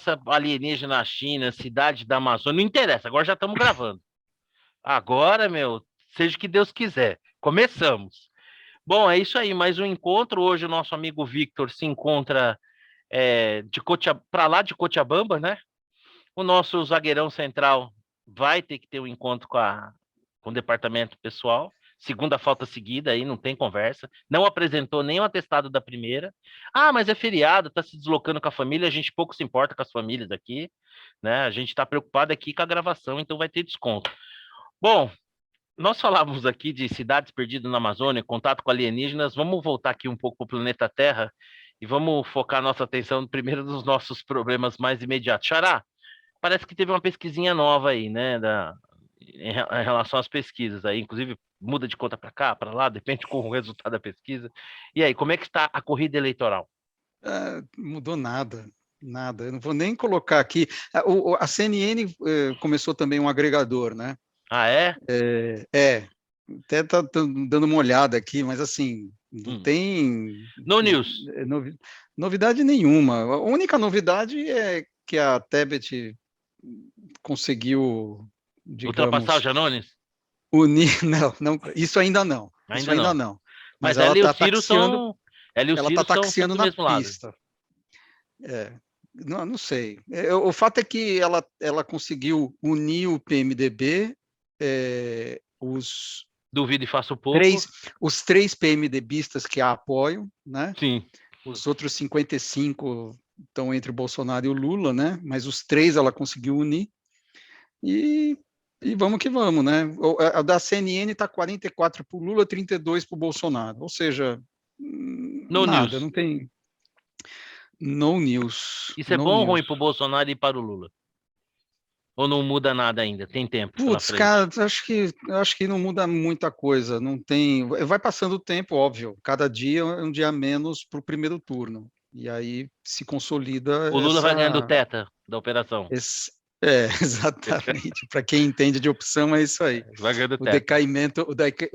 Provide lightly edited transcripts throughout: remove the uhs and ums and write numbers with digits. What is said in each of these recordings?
interessa alienígena na China, cidade da Amazônia, não interessa, agora já estamos gravando. Agora, meu, seja o que Deus quiser. Começamos. Bom, é isso aí, mais um encontro. Hoje o nosso amigo Victor se encontra para lá de Cochabamba, né? O nosso zagueirão central vai ter que ter um encontro com o departamento pessoal. Segunda falta seguida aí, não tem conversa. Não apresentou nem o atestado da primeira. Ah, mas é feriado, tá se deslocando com a família, a gente pouco se importa com as famílias aqui, né? A gente tá preocupado aqui com a gravação, então vai ter desconto. Bom, nós falávamos aqui de cidades perdidas na Amazônia, contato com alienígenas. Vamos voltar aqui um pouco para o planeta Terra e vamos focar nossa atenção no primeiro dos nossos problemas mais imediatos. Xará, parece que teve uma pesquisinha nova aí, né, em relação às pesquisas aí, inclusive muda de conta para cá, para lá, depende com o resultado da pesquisa. E aí, como é que está a corrida eleitoral? Mudou nada, nada. Eu não vou nem colocar aqui. A CNN começou também um agregador, né? Ah, é? Até tá dando uma olhada aqui, mas assim, não tem No News. novidade nenhuma. A única novidade é que a Tebet conseguiu, Ultrapassar o digamos, Janones? unir. Não, isso ainda não. Isso Ainda ainda não. não. Mas Mas ela e o Ciro ela está são taxiando do na mesmo lado. pista. Não sei. O fato é que ela conseguiu unir o PMDB, Duvido e faço pouco. os três PMDBistas que a apoiam, né? Sim. Os outros 55 estão entre o Bolsonaro e o Lula, né? Mas os três ela conseguiu unir. E vamos que vamos, né? A da CNN está 44 para o Lula, 32 para o Bolsonaro. Ou seja, No nada, News. não tem. No news. Isso é No bom ou ruim news. para o Bolsonaro e para o Lula? Ou não muda nada ainda? Tem tempo pela Putz, frente. cara, acho que não muda muita coisa. Não tem. Vai passando o tempo, óbvio. Cada dia é um dia a menos para o primeiro turno. E aí se consolida O Lula vai ganhando o teta da operação. exatamente. Para quem entende de opção, é isso aí. Vai ganhando O teta.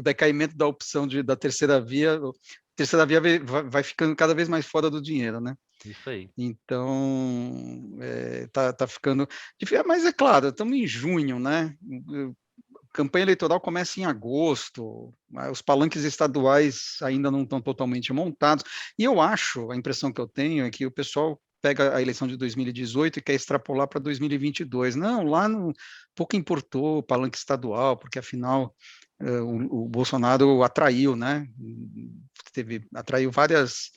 decaimento da opção da terceira via. A terceira via vai ficando cada vez mais fora do dinheiro, né? Isso aí. Então, tá ficando difícil, mas é claro, estamos em junho, né? Campanha eleitoral começa em agosto, os palanques estaduais ainda não estão totalmente montados, e eu acho, a impressão que eu tenho é que o pessoal pega a eleição de 2018 e quer extrapolar para 2022. Não, lá pouco importou o palanque estadual, porque afinal o Bolsonaro atraiu, né? Atraiu várias,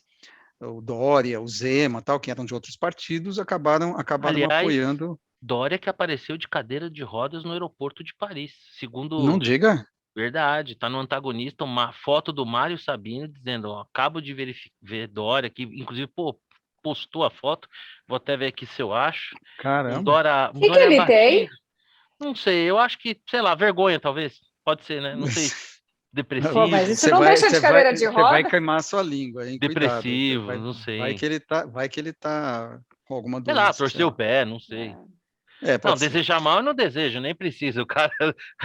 o Dória, o Zema, tal, que eram de outros partidos, acabaram Aliás, apoiando. Dória que apareceu de cadeira de rodas no aeroporto de Paris. Não Segundo, diga. verdade, tá no antagonista uma foto do Mário Sabino dizendo, ó, acabo de ver Dória, que inclusive, pô, postou a foto, vou até ver aqui se eu acho. Caramba. Um Que Dória ele tem? abatido. Não sei, eu acho que, sei lá, vergonha talvez. Pode ser, né? Não sei. Pô, mas Depressivo. isso não deixa de cadeira de Você vai roda? queimar a sua língua, hein? Cuidado. Depressivo, não sei. Vai que ele tá com alguma Sei lá, doença, sei torceu o lá. pé, não sei. Não, Pode ser. desejar mal eu não desejo, nem preciso. O cara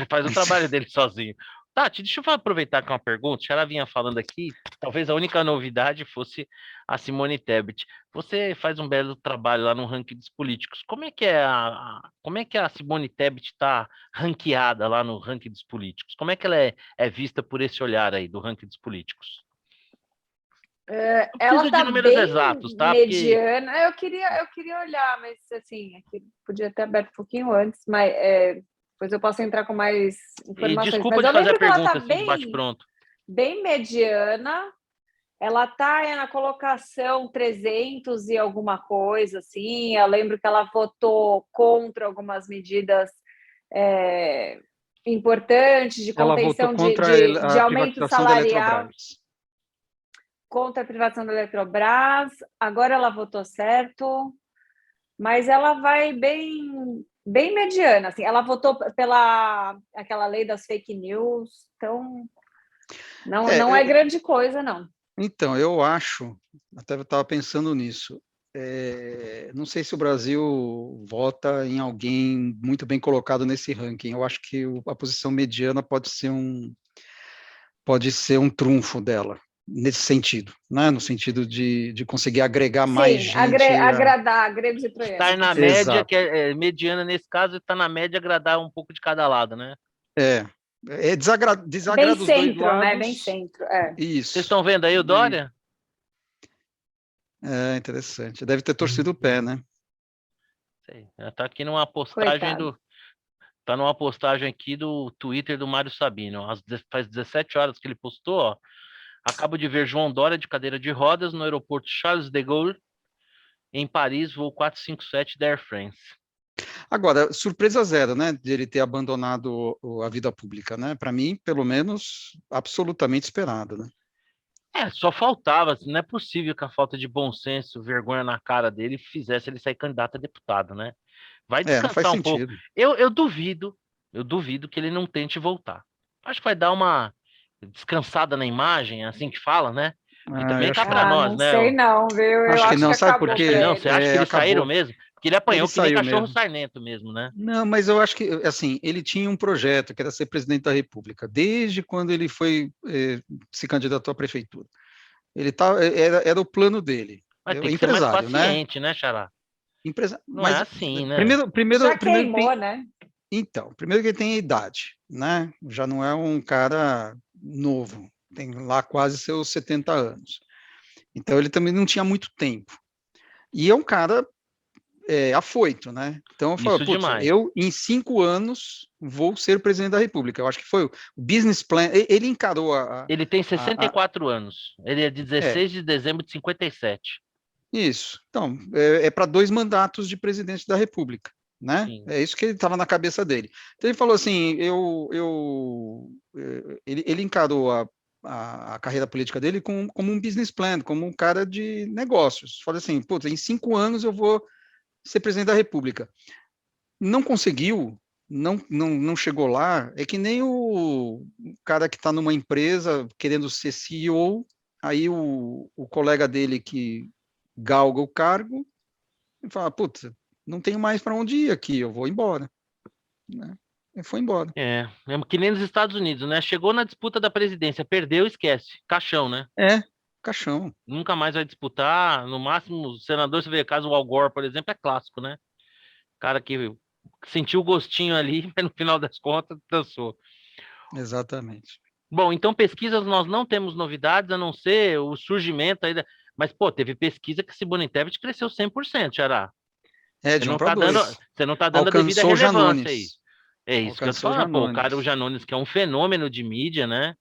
faz o trabalho dele sozinho. Tati, deixa eu aproveitar com uma pergunta. Já vinha falando aqui, talvez a única novidade fosse a Simone Tebet. Você faz um belo trabalho lá no ranking dos políticos. Como é que a Simone Tebet está ranqueada lá no ranking dos políticos? Como é que ela é vista por esse olhar aí do ranking dos políticos? Eu Ela preciso de tá números bem exatos, tá? Porque mediana. Eu queria olhar, mas assim, aqui podia ter aberto um pouquinho antes, mas depois eu posso entrar com mais e informações. desculpa Mas de eu fazer a lembro que ela tá pergunta assim de bate-pronto. bem mediana. Ela tá na colocação 300 e alguma coisa, assim. Eu lembro que ela votou contra algumas medidas importantes de Ela votou contenção contra de a aumento privatização da salarial, Eletrobras. contra a privatização da Eletrobras. Agora ela votou certo, mas ela vai bem mediana. Assim. Ela votou pela aquela lei das fake news, então não é grande coisa, não. Então, eu acho, até eu estava pensando nisso, não sei se o Brasil vota em alguém muito bem colocado nesse ranking. Eu acho que a posição mediana pode ser um trunfo dela. nesse sentido, né? No sentido de conseguir agregar mais gente. Agradar gregos e troianos. Estar na média, que é mediana nesse caso, está na média agradar um pouco de cada lado, né? Desagrada bem os centro, dois lados. Né? Bem centro, Isso. Vocês estão vendo aí o Dória? Interessante. Deve ter torcido o pé, né? Está aqui numa postagem Coitado. Tá numa postagem aqui do Twitter do Mário Sabino. Faz 17 horas que ele postou, ó. Acabo de ver João Dória de cadeira de rodas no aeroporto Charles de Gaulle, em Paris, voo 457 da Air France. Agora, surpresa zero, né, de ele ter abandonado a vida pública, né? Para mim, pelo menos, absolutamente esperado, né? Só faltava, não é possível que a falta de bom senso, vergonha na cara dele fizesse ele sair candidato a deputado, né? Vai Não faz descansar um pouco. sentido. Eu duvido que ele não tente voltar. Acho que vai dar uma descansada na imagem, assim que fala, né? E também cá para nós, não né? Sei não, viu? Eu acho que não, sabe por quê? Não, você acha que eles acabou. saíram mesmo? Porque ele apanhou Ele que nem saiu cachorro mesmo. sarnento mesmo, né? Não, mas eu acho que, assim, ele tinha um projeto que era ser presidente da República, desde quando ele foi se candidatou à prefeitura. Ele era o plano dele. Mas tem que ser mais empresário, paciente, né, Xará? Não é assim, né? Primeiro, já queimou, né? Então, primeiro que ele tem a idade, né? Já não é um cara novo, tem lá quase seus 70 anos. Então, ele também não tinha muito tempo. E é um cara afoito, né? Então, eu falo, eu em 5 anos vou ser presidente da República. Eu acho que foi o business plan, ele encarou Ele tem 64 anos, ele é de 16 de dezembro de 57. Isso, então, para 2 mandatos de presidente da República, né? Sim. É isso que ele estava na cabeça dele. Então, ele falou assim, ele encarou a carreira política dele como um business plan, como um cara de negócios. Falei assim, putz, em 5 anos eu vou ser presidente da República. Não conseguiu, não chegou lá, é que nem o cara que está numa empresa querendo ser CEO, aí o colega dele que galga o cargo e fala, putz, não tenho mais para onde ir aqui, eu vou embora. Né? E foi embora. Mesmo que nem nos Estados Unidos, né? Chegou na disputa da presidência, perdeu, esquece. Caixão, né? Caixão. Nunca mais vai disputar. No máximo, o senador, você vê, caso o Al Gore, por exemplo, é clássico, né? Cara que sentiu o gostinho ali, mas no final das contas, dançou. Exatamente. Bom, então pesquisas nós não temos novidades, a não ser o surgimento ainda. Mas, pô, teve pesquisa que Simone Tebet cresceu 100%, Xará. De 1 para 2. Você não está dando a devida relevância aí. É isso que eu tô falando. Pô, o Janones, que é um fenômeno de mídia, né?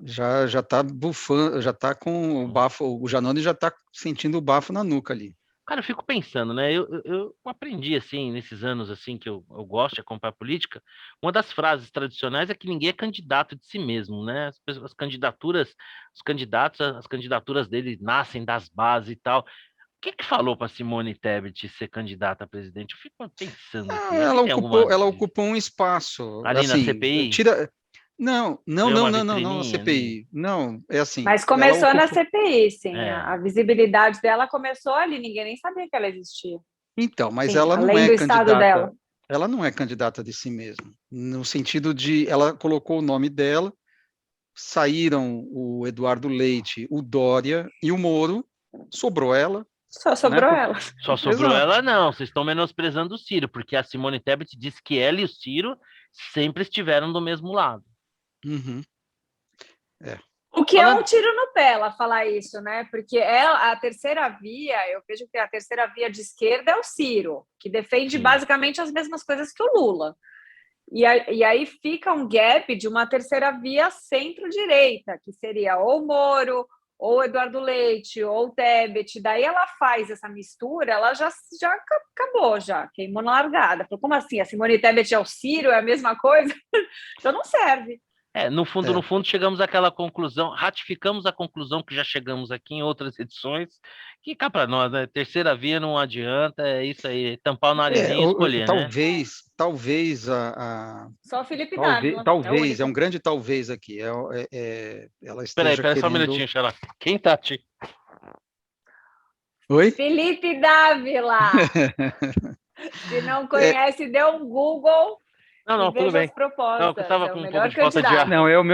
Já tá bufando, já tá com o bafo, o Janones já tá sentindo o bafo na nuca ali. Cara, eu fico pensando, né? Eu aprendi, assim, nesses anos, assim, que eu gosto de acompanhar política, uma das frases tradicionais é que ninguém é candidato de si mesmo, né? As candidaturas, os candidatos, as candidaturas dele nascem das bases e tal. O que falou para Simone Tebet ser candidata a presidente? Eu fico pensando aqui. Ela ocupou um espaço. Ali assim, na CPI? Não, na CPI. Não, é assim. Mas começou na CPI, sim. A visibilidade dela começou ali, ninguém nem sabia que ela existia. Então, mas sim, ela não é candidata. Dela. Ela não é candidata de si mesma, no sentido de ela colocou o nome dela, saíram o Eduardo Leite, o Dória e o Moro, sobrou ela. Só sobrou ela. Só sobrou ela, não. Vocês estão menosprezando o Ciro, porque a Simone Tebet disse que ela e o Ciro sempre estiveram do mesmo lado. Uhum. O que é um tiro no pé ela falar isso, né? Porque a terceira via, eu vejo que a terceira via de esquerda é o Ciro, que defende basicamente as mesmas coisas que o Lula. E aí fica um gap de uma terceira via centro-direita, que seria ou Moro, ou Eduardo Leite, ou Tebet. Daí ela faz essa mistura, ela já acabou, já queimou na largada. Falei, como assim? A Simone Tebet é o Ciro, é a mesma coisa? Então não serve. No fundo, chegamos àquela conclusão, ratificamos a conclusão que já chegamos aqui em outras edições, que cá para nós, né? Terceira via não adianta, é isso aí, tampar o narizinho e escolher, talvez Só o Felipe talvez, é um grande talvez aqui, ela esteja Peraí, só um minutinho, Xará. Quem tá, Ti? Oi? Felipe Dávila! Se não conhece, dê um Google... Não, tudo bem. Não, eu tava com um pouco de falta de ar. Não, é o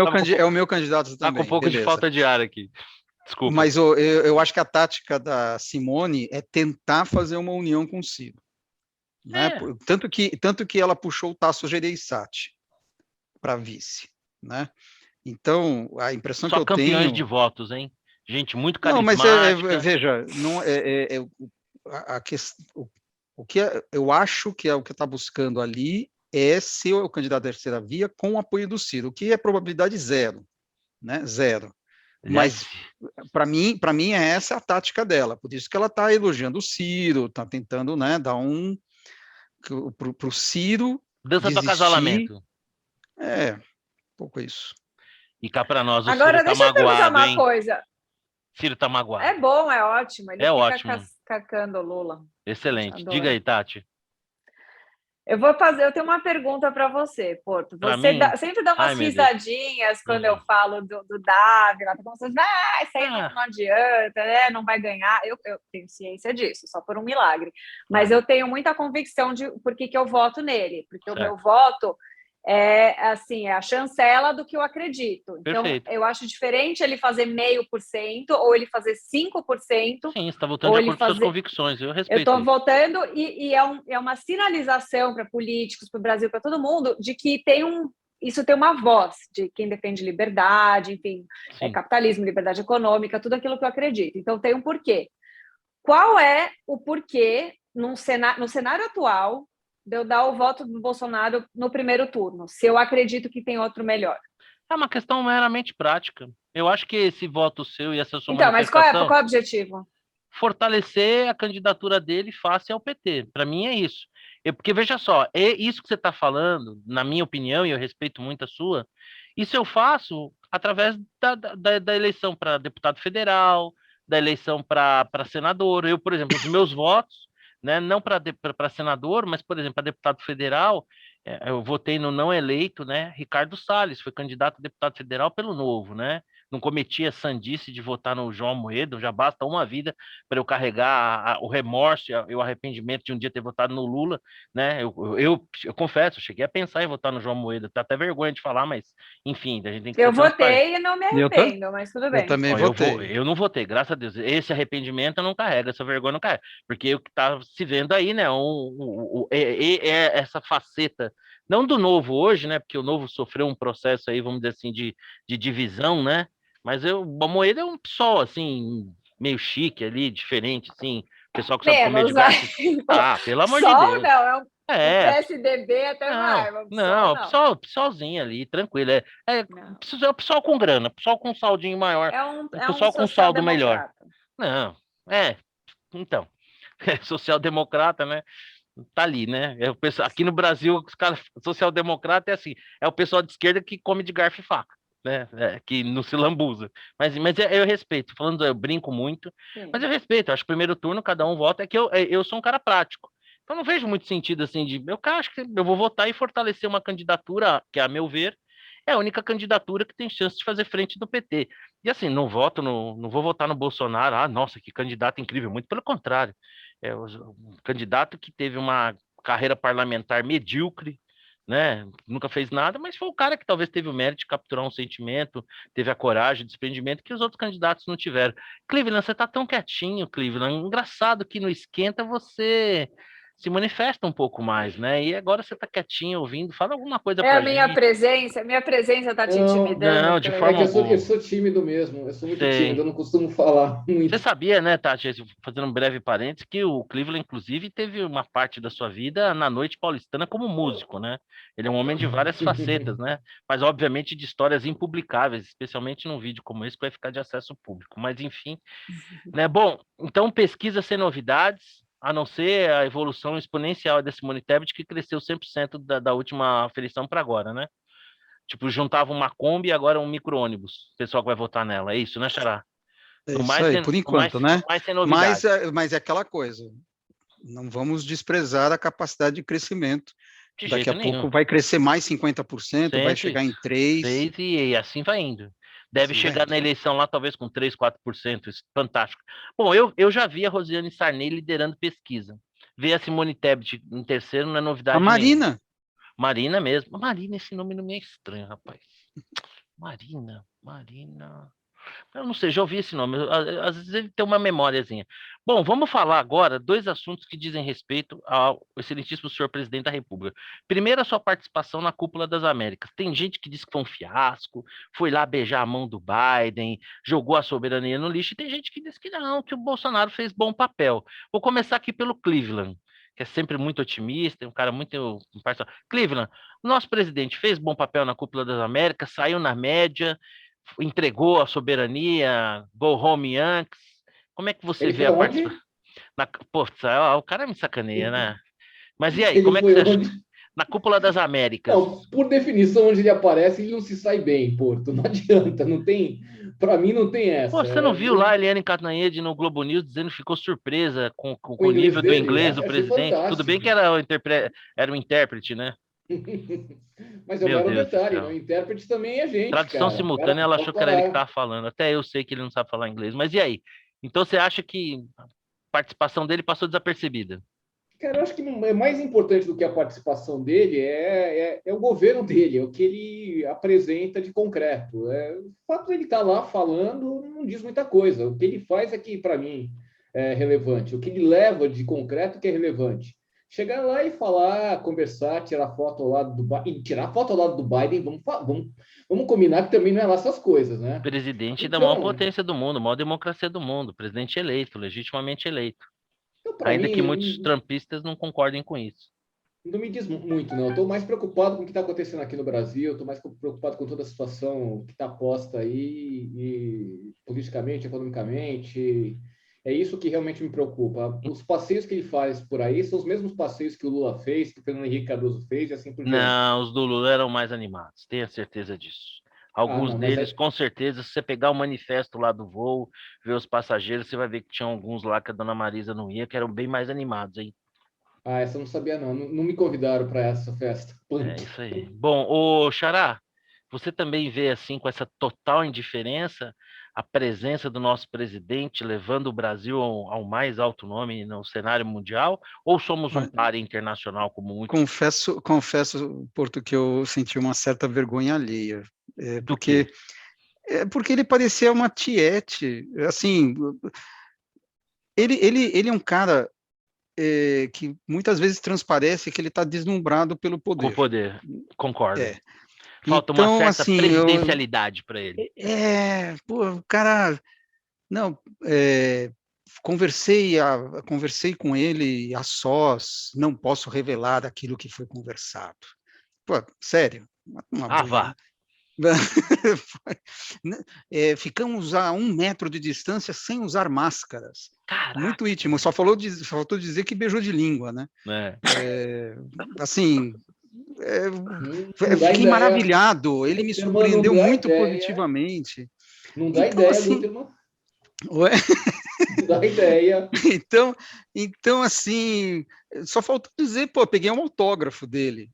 meu candidato também. Tá com um pouco de falta de ar aqui. Desculpa. Mas eu acho que a tática da Simone é tentar fazer uma união com o Ciro. Né? Tanto que ela puxou o Tasso Gereissati para vice. Né? Então, a impressão Só que eu campeões tenho... de votos, hein? Gente muito Não, mas carismática. veja, não, o que eu acho que é o que está buscando ali é ser o candidato da terceira via com o apoio do Ciro, o que é probabilidade zero, né? Zero. Mas para mim é essa a tática dela, por isso que ela está elogiando o Ciro, está tentando, né, dar para o Ciro Dança do desistir. acasalamento. Um pouco isso. E cá para nós, o Agora, Ciro tá deixa eu perguntar magoado, uma hein? coisa. Ciro tá magoado. É bom, é ótimo. Ele É fica ótimo. cacando o Lula. Excelente. Adoro. Diga aí, Tati. Eu tenho uma pergunta para você, Porto. Você sempre dá umas risadinhas quando eu falo do Dávila, você diz, isso aí não adianta, né? Não vai ganhar. Eu tenho ciência disso, só por um milagre. Mas eu tenho muita convicção de por que eu voto nele, porque o meu voto é assim, é a chancela do que eu acredito. Então, eu acho diferente ele fazer 0,5% ou ele fazer 5%. Sim, você está votando de acordo com suas convicções, eu respeito. Eu estou votando e é uma sinalização para políticos, para o Brasil, para todo mundo, de que isso tem uma voz de quem defende liberdade, enfim, capitalismo, liberdade econômica, tudo aquilo que eu acredito. Então, tem um porquê. Qual é o porquê, no cenário atual, de eu dar o voto do Bolsonaro no primeiro turno, se eu acredito que tem outro melhor? É uma questão meramente prática. Eu acho que esse voto seu e essa sua manifestação... Então, mas qual é o objetivo? Fortalecer a candidatura dele face ao PT. Para mim é isso. Porque, veja só, isso que você está falando, na minha opinião, e eu respeito muito a sua, isso eu faço através da eleição para deputado federal, da eleição para senador. Eu, por exemplo, os meus votos, né, não para senador, mas, por exemplo, para deputado federal, eu votei no não eleito, né, Ricardo Salles, foi candidato a deputado federal pelo Novo, né? Não cometi a sandice de votar no João Amoedo, já basta uma vida para eu carregar o remorso e o arrependimento de um dia ter votado no Lula, né? Eu confesso, eu cheguei a pensar em votar no João Amoedo, tenho até vergonha de falar, mas enfim, a gente tem que Eu votei e não me arrependo, mas tudo bem. Eu também votei. Eu não votei, graças a Deus. Esse arrependimento eu não carrego, essa vergonha eu não carrego, porque o que está se vendo aí, né? Essa faceta, não do Novo hoje, né? Porque o Novo sofreu um processo aí, vamos dizer assim, de divisão, né? Mas o Amoedo é um PSOL, assim, meio chique ali, diferente, assim. O pessoal que sabe comer de garfo. Pelo amor de Deus. Não, é um PSDB até mais. Não, PSOLzinho ali, tranquilo. É o PSOL com grana, PSOL com saldinho maior. O pessoal com saldo melhor. Não, então. É social-democrata, né? Tá ali, né? Aqui no Brasil, os caras social-democrata é assim, é o pessoal de esquerda que come de garfo e faca. Né? Que não se lambuza. Mas eu respeito, falando, eu brinco muito, mas eu respeito. Acho que primeiro turno, cada um vota, é que eu sou um cara prático. Então não vejo muito sentido assim eu acho que eu vou votar e fortalecer uma candidatura que, a meu ver, é a única candidatura que tem chance de fazer frente do PT. E assim, não vou votar no Bolsonaro, nossa, que candidato incrível, muito pelo contrário. É um candidato que teve uma carreira parlamentar medíocre, né? Nunca fez nada, mas foi o cara que talvez teve o mérito de capturar um sentimento, teve a coragem, o desprendimento que os outros candidatos não tiveram. Cleveland, você tá tão quietinho, Cleveland. Engraçado que no esquenta você se manifesta um pouco mais, né? E agora você tá quietinho ouvindo, fala alguma coisa pra gente. Minha presença tá te intimidando. Não, de forma alguma. Eu sou tímido mesmo, eu sou muito tímido, eu não costumo falar muito. Você sabia, né, Tati, fazendo um breve parênteses, que o Cleveland, inclusive, teve uma parte da sua vida na noite paulistana como músico, né? Ele é um homem de várias facetas, né? Mas, obviamente, de histórias impublicáveis, especialmente num vídeo como esse, que vai ficar de acesso público. Mas, enfim, né? Bom, então, pesquisa sem novidades, a não ser a evolução exponencial da Simone Tebet, que cresceu 100% da última aferição para agora, né? Tipo, juntava uma Kombi e agora um micro-ônibus. O pessoal que vai votar nela. É isso, né, Xará? É isso aí, por enquanto, né? Mas é aquela coisa. Não vamos desprezar a capacidade de crescimento. Daqui a pouco vai crescer mais 50%, vai chegar em 3%. E assim vai indo. Deve chegar na eleição lá, talvez com 3%, 4%. Isso, fantástico. Bom, eu já vi a Rosiane Sarney liderando pesquisa. Ver a Simone Tebet em terceiro não é novidade. A Marina. Mesmo. Marina mesmo. Marina, esse nome não me é estranho, rapaz. Marina. Eu não sei, já ouvi esse nome. Às vezes ele tem uma memóriazinha. Bom, vamos falar agora dois assuntos que dizem respeito ao excelentíssimo senhor presidente da República. Primeiro, a sua participação na Cúpula das Américas. Tem gente que diz que foi um fiasco, foi lá beijar a mão do Biden, jogou a soberania no lixo, e tem gente que diz que não, que o Bolsonaro fez bom papel. Vou começar aqui pelo Cleveland, que é sempre muito otimista, é um cara muito imparcial. Cleveland, nosso presidente fez bom papel na Cúpula das Américas, saiu na média, entregou a soberania, go home Yankees. Como é que você Ele vê foi a aonde? participação? Pô, o cara me sacaneia, né? Mas e aí, Ele como é que foi você acha? onde? Na Cúpula das Américas. Não, por definição, onde ele aparece, ele não se sai bem, Porto. Não adianta, não tem. Para mim, não tem Pô, essa. você não viu lá a Eliane Cantanhede no Globo News dizendo que ficou surpresa com O o inglês nível do dele, inglês do achei presidente? Tudo bem fantástico. que era um intérprete, né? Mas é um Meu mero Deus do detalhe, né? O céu. intérprete também é gente, Tradução cara. O cara simultânea, ela achou bota que era ele que lá. estava falando. Até eu sei que ele não sabe falar inglês. Mas e aí? Então você acha que a participação dele passou desapercebida? Cara, eu acho que é mais importante do que a participação dele é o governo dele, é o que ele apresenta de concreto. O fato de ele estar lá falando não diz muita coisa. O que ele faz é que, para mim, é relevante. O que ele leva de concreto que é relevante. Chegar lá e falar, conversar, tirar foto ao lado do Biden. E tirar foto ao lado do Biden, vamos combinar que também não é lá essas coisas, né? Presidente da maior Então, potência do mundo, maior democracia do mundo, presidente eleito, legitimamente eleito. para Ainda que muitos mim, trumpistas não concordem com isso. não me diz muito, não. Eu estou mais preocupado com o que está acontecendo aqui no Brasil, estou mais preocupado com toda a situação que está posta aí, e politicamente, economicamente. É isso que realmente me preocupa. Os passeios que ele faz por aí são os mesmos passeios que o Lula fez, que o Fernando Henrique Cardoso fez, e assim por diante. Não, os do Lula eram mais animados, tenha certeza disso. Ah, Alguns não, mas deles, com certeza, se você pegar o manifesto lá do voo, ver os passageiros, você vai ver que tinha alguns lá que a dona Marisa não ia, que eram bem mais animados, hein? essa eu não sabia, não. Não me convidaram para essa festa. É Ponto. isso aí. Bom, ô Xará, você também vê assim com essa total indiferença a presença do nosso presidente levando o Brasil ao mais alto nome no cenário mundial? Ou somos um páreo internacional como muitos? Confesso, Porto, que eu senti uma certa vergonha alheia, Do quê? porque ele parecia uma tiete, assim, ele é um cara que muitas vezes transparece que ele está deslumbrado pelo Com poder. poder, concordo. É. Falta uma Então, certa assim, presidencialidade para ele. pô, o cara, não, conversei com ele a sós, não posso revelar aquilo que foi conversado. Pô, sério, uma Ah, boa. vá. Ficamos a 1 metro de distância sem usar máscaras. Caraca. Muito íntimo, só faltou dizer que beijou de língua, né? Assim, fiquei maravilhado, ele me surpreendeu muito positivamente. Não dá Então, ideia, assim, Guterman. Não dá ideia. Então, assim, só faltou dizer, pô, peguei um autógrafo dele.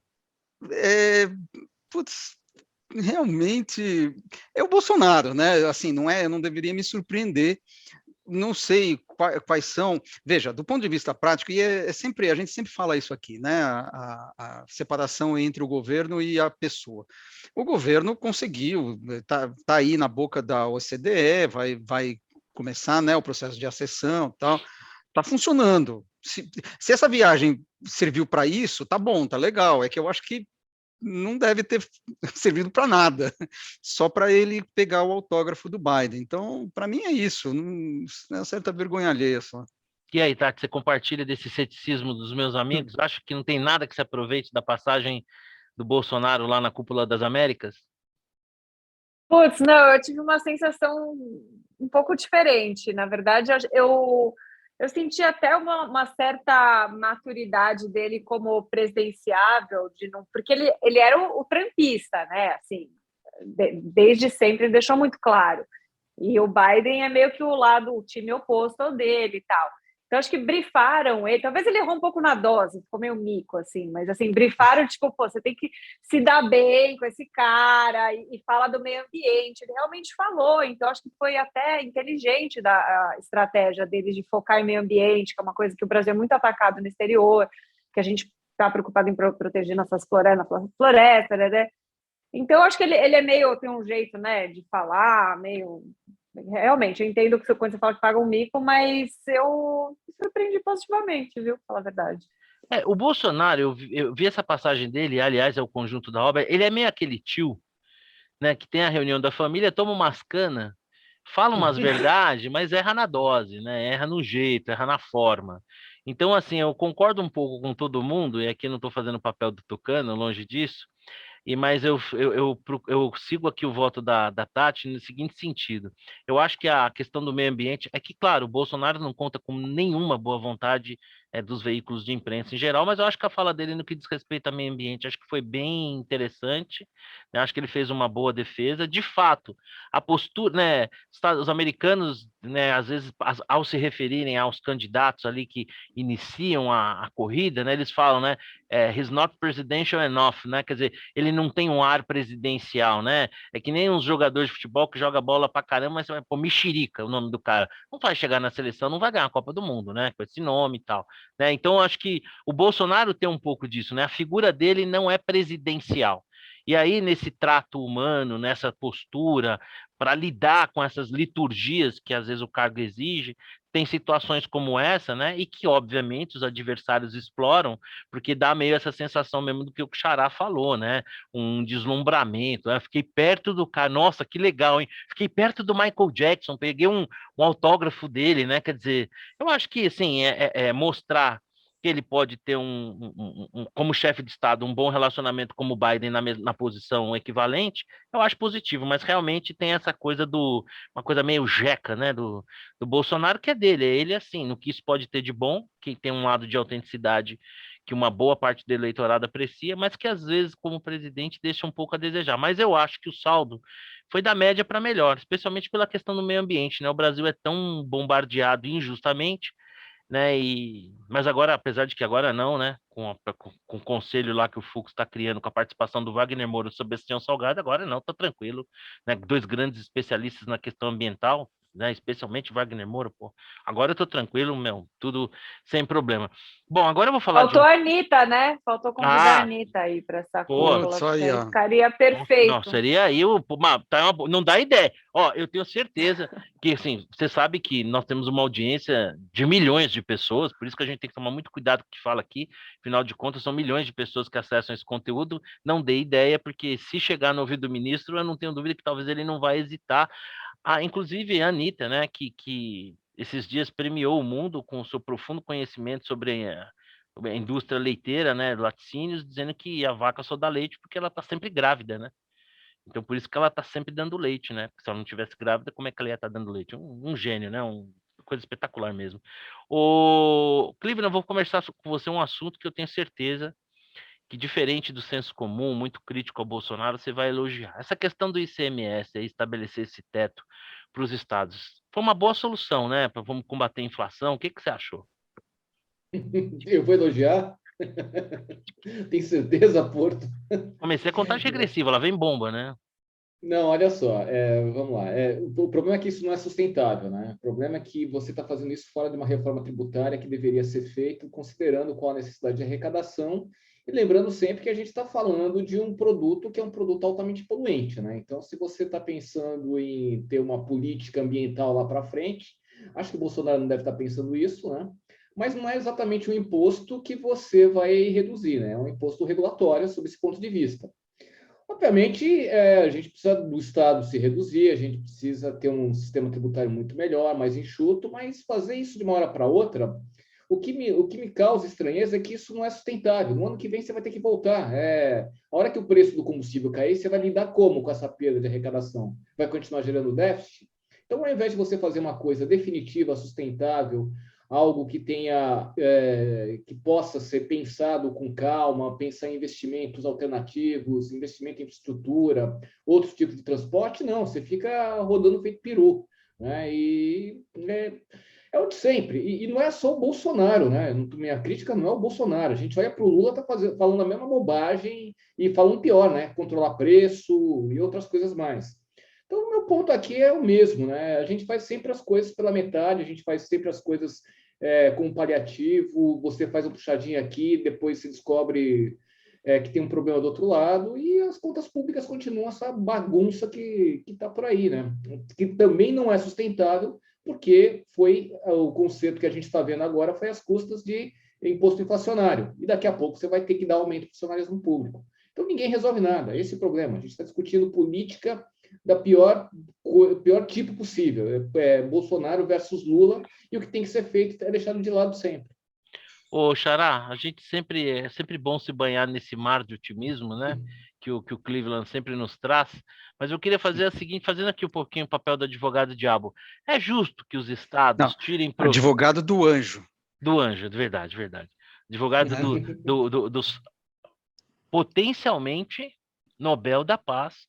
Putz, realmente é o Bolsonaro, né? Assim, não deveria me surpreender. Não sei quais são. Veja, do ponto de vista prático, e a gente sempre fala isso aqui, né? A separação entre o governo e a pessoa. O governo conseguiu, tá aí na boca da OCDE, vai começar, né, o processo de acessão, tal. Está funcionando. Se essa viagem serviu para isso, tá bom, tá legal. É que eu acho que não deve ter servido para nada, só para ele pegar o autógrafo do Biden. Então, para mim é isso, é uma certa vergonha alheia só. E aí, Tati, você compartilha desse ceticismo dos meus amigos? Acha que não tem nada que se aproveite da passagem do Bolsonaro lá na Cúpula das Américas? Putz, não, eu tive uma sensação um pouco diferente. Na verdade, eu senti até uma certa maturidade dele como presidenciável, porque ele era o trampista, né? Assim, desde sempre ele deixou muito claro. E o Biden é meio que o time oposto ao dele e tal. Então, acho que brifaram ele. Talvez ele errou um pouco na dose, ficou meio mico, assim. Mas, assim, brifaram, tipo, pô, você tem que se dar bem com esse cara e falar do meio ambiente. Ele realmente falou. Então, acho que foi até inteligente a estratégia dele de focar em meio ambiente, que é uma coisa que o Brasil é muito atacado no exterior, que a gente está preocupado em proteger nossas florestas, né? Então, acho que ele é meio... Tem um jeito, né, de falar, meio Realmente, eu entendo que quando você fala que paga um mico, mas eu me surpreendi positivamente, viu? Pra falar a verdade. O Bolsonaro, eu vi essa passagem dele, aliás, é o conjunto da obra, ele é meio aquele tio, né, que tem a reunião da família, toma umas canas, fala umas verdades, mas erra na dose, né? Erra no jeito, erra na forma. Então, assim, eu concordo um pouco com todo mundo, e aqui não estou fazendo o papel do tucano, longe disso, mas eu sigo aqui o voto da Tati no seguinte sentido. Eu acho que a questão do meio ambiente é que, claro, o Bolsonaro não conta com nenhuma boa vontade dos veículos de imprensa em geral, mas eu acho que a fala dele no que diz respeito ao meio ambiente, acho que foi bem interessante, né? Acho que ele fez uma boa defesa. De fato, a postura, né, os americanos, né, às vezes, ao se referirem aos candidatos ali que iniciam a corrida, né, eles falam, né, he's not presidential enough, né, quer dizer, ele não tem um ar presidencial, né? É que nem uns jogadores de futebol que joga bola pra caramba, mas você vai pôr Mexerica, o nome do cara. Não vai chegar na seleção, não vai ganhar a Copa do Mundo, né? Com esse nome e tal, né? Então, eu acho que o Bolsonaro tem um pouco disso, né? A figura dele não é presidencial. E aí, nesse trato humano, nessa postura, para lidar com essas liturgias que às vezes o cargo exige, tem situações como essa, né? E que, obviamente, os adversários exploram, porque dá meio essa sensação mesmo do que o Xará falou, né? Um deslumbramento. Né? Fiquei perto do cara, nossa, que legal, hein? Fiquei perto do Michael Jackson, peguei um autógrafo dele, né? Quer dizer, eu acho que, assim, é mostrar que ele pode ter como chefe de Estado, um bom relacionamento como o Biden na posição equivalente, eu acho positivo, mas realmente tem essa coisa uma coisa meio jeca, né, do Bolsonaro, que é dele, é ele assim, no que isso pode ter de bom, que tem um lado de autenticidade que uma boa parte do eleitorado aprecia, mas que às vezes, como presidente, deixa um pouco a desejar. Mas eu acho que o saldo foi da média para melhor, especialmente pela questão do meio ambiente, né? O Brasil é tão bombardeado injustamente, né? Mas agora, apesar de que agora não, né? Com o conselho lá que o Fux está criando, com a participação do Wagner Moura sobre Sebastião Salgado, agora não, tá tranquilo, né? Dois grandes especialistas na questão ambiental, né? Especialmente Wagner Moura, pô. Agora eu tô tranquilo, meu, tudo sem problema. Bom, agora eu vou falar de Faltou um. a Anitta, né? Faltou convidar a Ah, Anitta aí para essa pô, Putz, cúpula, porque aí, aí ó. ficaria não, perfeito. seria aí não dá ideia. Ó, eu tenho certeza que, assim, você sabe que nós temos uma audiência de milhões de pessoas, por isso que a gente tem que tomar muito cuidado com o que fala aqui. Afinal de contas, são milhões de pessoas que acessam esse conteúdo. Não dê ideia, porque se chegar no ouvido do ministro, eu não tenho dúvida que talvez ele não vai hesitar. Inclusive a Anitta, né, que esses dias premiou o mundo com o seu profundo conhecimento sobre a indústria leiteira, né, laticínios, dizendo que a vaca só dá leite porque ela está sempre grávida, né? Então, por isso que ela tá sempre dando leite, né? Porque se ela não tivesse grávida, como é que ela ia estar dando leite? Um gênio, né? Uma coisa espetacular mesmo. Cleveland, eu vou conversar com você um assunto que eu tenho certeza que, diferente do senso comum, muito crítico ao Bolsonaro, você vai elogiar. Essa questão do ICMS, aí, estabelecer esse teto para os estados, foi uma boa solução, né? Vamos combater a inflação. O que que você achou? Eu vou elogiar. Tem certeza, Porto? Comecei a contagem regressiva, ela vem bomba, né? Não, olha só, vamos lá. O problema é que isso não é sustentável, né? O problema é que você está fazendo isso fora de uma reforma tributária que deveria ser feito, considerando qual a necessidade de arrecadação e lembrando sempre que a gente está falando de um produto que é um produto altamente poluente, né? Então, se você está pensando em ter uma política ambiental lá para frente, acho que o Bolsonaro não deve estar pensando isso, né? Mas não é exatamente um imposto que você vai reduzir, né? É um imposto regulatório sob esse ponto de vista. Obviamente, a gente precisa do Estado se reduzir, a gente precisa ter um sistema tributário muito melhor, mais enxuto, mas fazer isso de uma hora para outra, o que me causa estranheza é que isso não é sustentável. No ano que vem você vai ter que voltar. A hora que o preço do combustível cair, você vai lidar como com essa perda de arrecadação? Vai continuar gerando déficit? Então, ao invés de você fazer uma coisa definitiva, sustentável, algo que tenha, que possa ser pensado com calma, pensar em investimentos alternativos, investimento em infraestrutura, outros tipos de transporte, não, você fica rodando feito peru, né? É o de sempre. E não é só o Bolsonaro, né? Minha crítica não é o Bolsonaro. A gente olha para o Lula, tá falando a mesma bobagem e falando pior, né? Controlar preço e outras coisas mais. Então, o meu ponto aqui é o mesmo, né? A gente faz sempre as coisas pela metade, a gente faz sempre as coisas com paliativo, você faz um puxadinho aqui, depois se descobre que tem um problema do outro lado, e as contas públicas continuam essa bagunça que está por aí, né? Que também não é sustentável, porque foi o conceito que a gente está vendo agora foi às custas de imposto inflacionário. E daqui a pouco você vai ter que dar aumento para o funcionalismo público. Então ninguém resolve nada, esse é o problema. A gente está discutindo política da pior tipo possível. Bolsonaro versus Lula, e o que tem que ser feito é deixado de lado sempre. Ô, Xará, a gente é sempre bom se banhar nesse mar de otimismo, né? Que o Cleveland sempre nos traz. Mas eu queria fazer a seguinte, fazendo aqui um pouquinho o papel do advogado diabo. É justo que os estados Não, tirem proveito advogado do anjo. do anjo, de verdade, verdade. Advogado dos potencialmente Nobel da Paz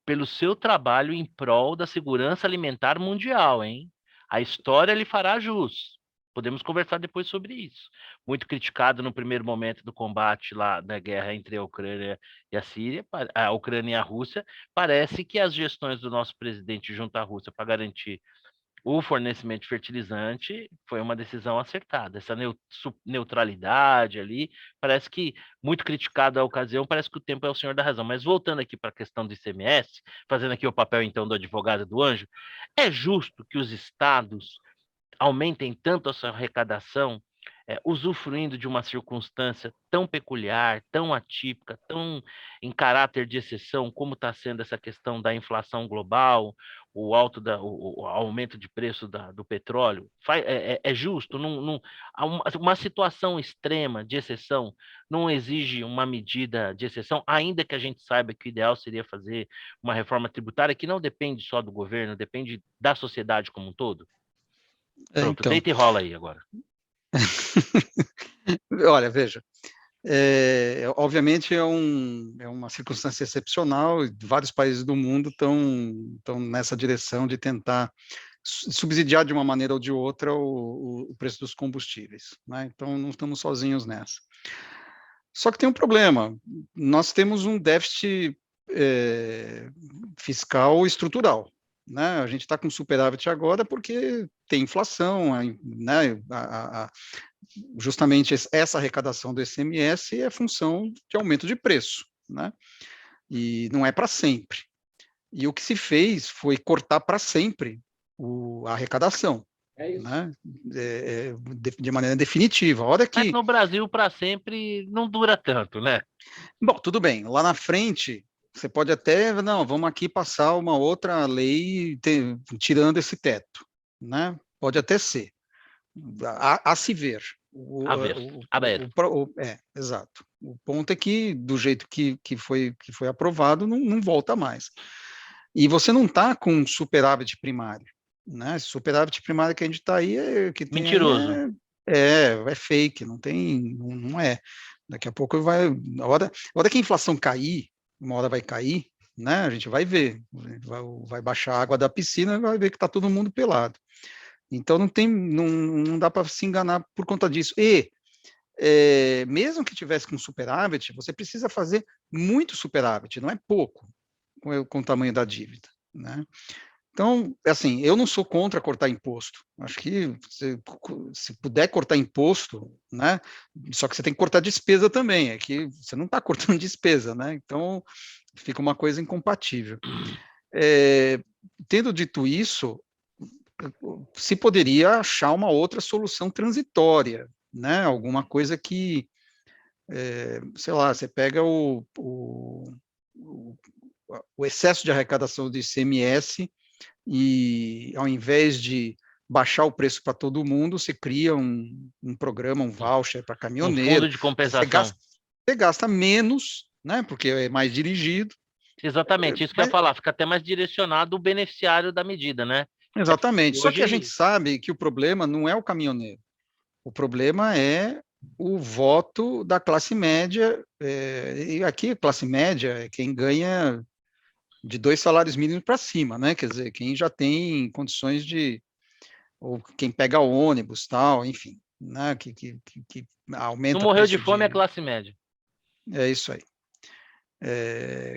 pelo seu trabalho em prol da segurança alimentar mundial, hein? A história lhe fará jus. Podemos conversar depois sobre isso. Muito criticado no primeiro momento do combate lá da guerra entre a Ucrânia e a Síria, a Ucrânia e a Rússia, parece que as gestões do nosso presidente junto à Rússia para garantir o fornecimento de fertilizante foi uma decisão acertada. Essa neutralidade ali, parece que, muito criticada a ocasião, parece que o tempo é o senhor da razão. Mas voltando aqui para a questão do ICMS, fazendo aqui o papel, então, do advogado do anjo, é justo que os estados aumentem tanto a sua arrecadação, usufruindo de uma circunstância tão peculiar, tão atípica, tão em caráter de exceção, como está sendo essa questão da inflação global, o aumento de preço do petróleo. É justo? Uma situação extrema, de exceção, não exige uma medida de exceção, ainda que a gente saiba que o ideal seria fazer uma reforma tributária que não depende só do governo, depende da sociedade como um todo? Pronto, Então, deita e rola aí agora. olha, veja, obviamente é uma circunstância excepcional, e vários países do mundo estão nessa direção de tentar subsidiar de uma maneira ou de outra o preço dos combustíveis, né? Então não estamos sozinhos nessa. Só que tem um problema, nós temos um déficit fiscal estrutural, né? A gente está com superávit agora porque tem inflação, né? Justamente essa arrecadação do ICMS é função de aumento de preço, né? E não é para sempre. E o que se fez foi cortar para sempre a arrecadação, né? De maneira definitiva. A hora que... Mas no Brasil, para sempre, não dura tanto, né? Bom, tudo bem. Lá na frente, você pode até... Não, vamos aqui passar uma outra lei tirando esse teto, né? Pode até ser. A se ver. Exato. O ponto é que, do jeito que foi aprovado, não volta mais. E você não está com superávit primário, né? Superávit primário que a gente está aí que tem mentiroso. É fake, não é. Daqui a pouco a hora que a inflação cair, uma hora vai cair, né? A gente vai ver, vai baixar a água da piscina e vai ver que está todo mundo pelado. Então não dá para se enganar por conta disso. E mesmo que tivesse com superávit, você precisa fazer muito superávit, não é pouco com o tamanho da dívida, né? Então, assim, eu não sou contra cortar imposto. Acho que se puder cortar imposto, né? Só que você tem que cortar despesa também. É que você não está cortando despesa, né? Então fica uma coisa incompatível. Tendo dito isso, se poderia achar uma outra solução transitória, né? Alguma coisa que, sei lá, você pega o excesso de arrecadação do ICMS e, ao invés de baixar o preço para todo mundo, você cria um programa, um voucher para caminhoneiro. Um fundo de compensação. Você gasta menos, né? Porque é mais dirigido. Exatamente, isso que eu ia falar, fica até mais direcionado o beneficiário da medida, né? Exatamente, só que a gente sabe que o problema não é o caminhoneiro, o problema é o voto da classe média, e aqui a classe média é quem ganha de 2 salários mínimos para cima, né? Quer dizer, quem já tem condições ou quem pega ônibus, tal, enfim, né? Que aumenta. Não morreu de fome a classe média. É isso aí.